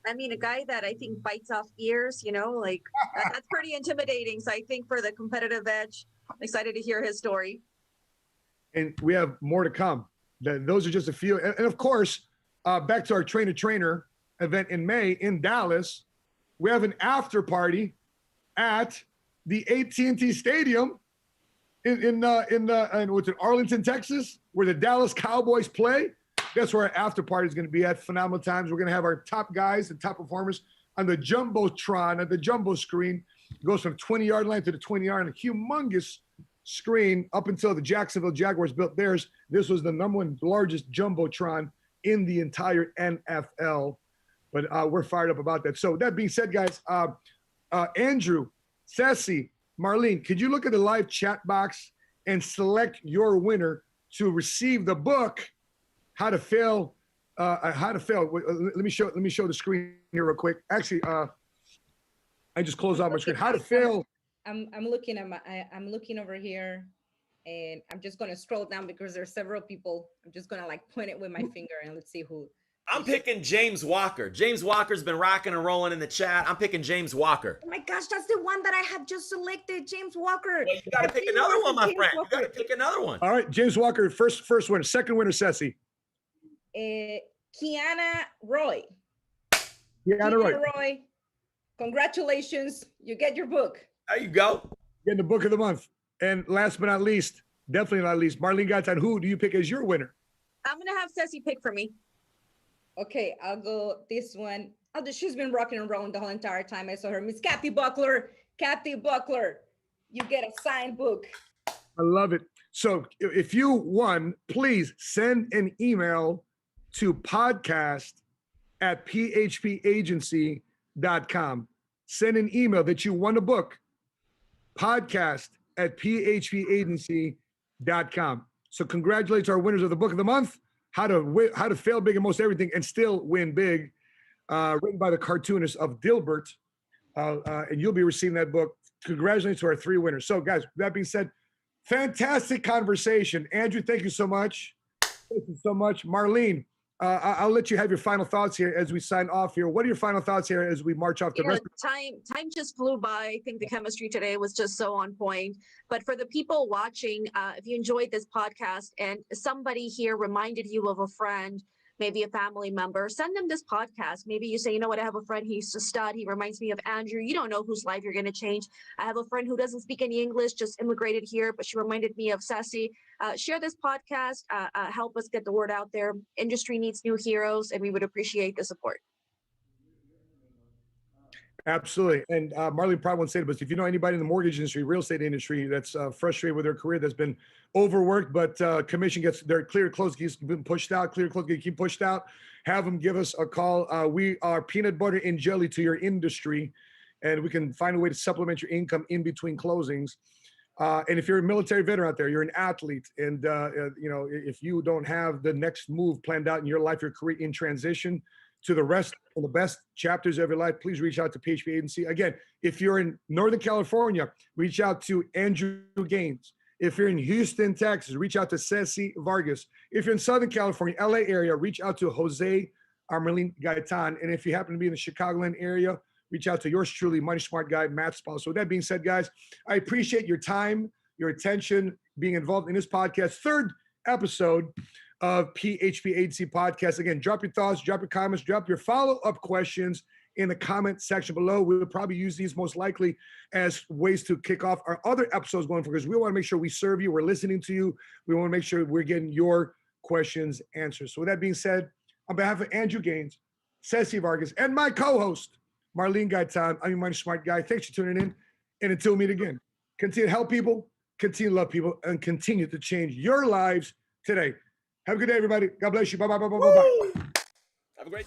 I mean, a guy that I think bites off ears, like that's pretty intimidating. So I think for the competitive edge, I'm excited to hear his story. And we have more to come. Those are just a few. And of course, back to our trainer event in May in Dallas, we have an after party at the AT&T Stadium in what's it, Arlington, Texas, where the Dallas Cowboys play. That's where our after party is going to be at. Phenomenal times. We're going to have our top guys and top performers on the Jumbotron, at the Jumbo screen. It goes from 20-yard line to the 20-yard line, a humongous screen up until the Jacksonville Jaguars built theirs. This was the number one largest Jumbotron in the entire NFL. But we're fired up about that. So that being said, guys, Andrew, Ceci, Marlene, could you look at the live chat box and select your winner to receive the book, How to Fail? Let me show the screen here real quick. Actually, I just closed out my screen. How to Fail. I'm looking over here, and I'm just gonna scroll down because there's several people. I'm just gonna point it with my finger and let's see who. I'm picking James Walker. James Walker's been rocking and rolling in the chat. I'm picking James Walker. Oh my gosh, that's the one that I had just selected, James Walker. Well, you gotta pick another one, my friend. You gotta pick another one. All right, James Walker, first winner. Second winner, Ceci. Kiana Roy. Kiana Roy, congratulations. You get your book. There you go. Getting the book of the month. And last but not least, definitely not least, Marlene Gaytan, who do you pick as your winner? I'm going to have Ceci pick for me. Okay, I'll go this one. She's been rocking and rolling the whole entire time I saw her. Miss Kathy Buckler. Kathy Buckler, you get a signed book. I love it. So if you won, please send an email to podcast@phpagency.com. Send an email that you won a book, podcast@phpagency.com. So congratulations to our winners of the book of the month, How to Fail Big in Most Everything and Still Win Big, written by the cartoonist of Dilbert. And you'll be receiving that book. Congratulations to our three winners. So guys, that being said, fantastic conversation. Andrew, thank you so much. Thank you so much. Marlene, I'll let you have your final thoughts here as we sign off here. What are your final thoughts here as we march off the rest? Time just flew by. I think the chemistry today was just so on point. But for the people watching, if you enjoyed this podcast and somebody here reminded you of a friend, maybe a family member, send them this podcast. Maybe you say, you know what, I have a friend, he's a stud. He reminds me of Andrew. You don't know whose life you're going to change. I have a friend who doesn't speak any English, just immigrated here, but she reminded me of Ceci. Share this podcast. Help us get the word out there. Industry needs new heroes, and we would appreciate the support. Absolutely. And Marlene probably won't say it, but if you know anybody in the mortgage industry, real estate industry, that's frustrated with their career, that's been overworked, but commission gets their clear close keeps been pushed out, clear close keep pushed out, have them give us a call. We are peanut butter and jelly to your industry, and we can find a way to supplement your income in between closings. And if you're a military veteran out there, you're an athlete, and if you don't have the next move planned out in your life, your career in transition to the rest of the best chapters of your life, please reach out to PHP Agency. Again, if you're in Northern California, reach out to Andrew Gaines. If you're in Houston, Texas, reach out to Ceci Vargas. If you're in Southern California, LA area, reach out to Jose Marlene Gaytan. And if you happen to be in the Chicagoland area, reach out to yours truly, Money Smart Guy, Matt Sapaula. So with that being said, guys, I appreciate your time, your attention, being involved in this podcast. Third episode of PHP Agency Podcast. Again, drop your thoughts, drop your comments, drop your follow-up questions in the comment section below. We'll probably use these most likely as ways to kick off our other episodes going forward, because we want to make sure we serve you, we're listening to you, we want to make sure we're getting your questions answered. So with that being said, on behalf of Andrew Gaines, Ceci Vargas, and my co-host, Marlene Gaytan, I'm your Money Smart Guy. Thanks for tuning in. And until we meet again, continue to help people, continue to love people, and continue to change your lives today. Have a good day, everybody. God bless you. Bye, bye, bye, bye, bye, bye. Have a great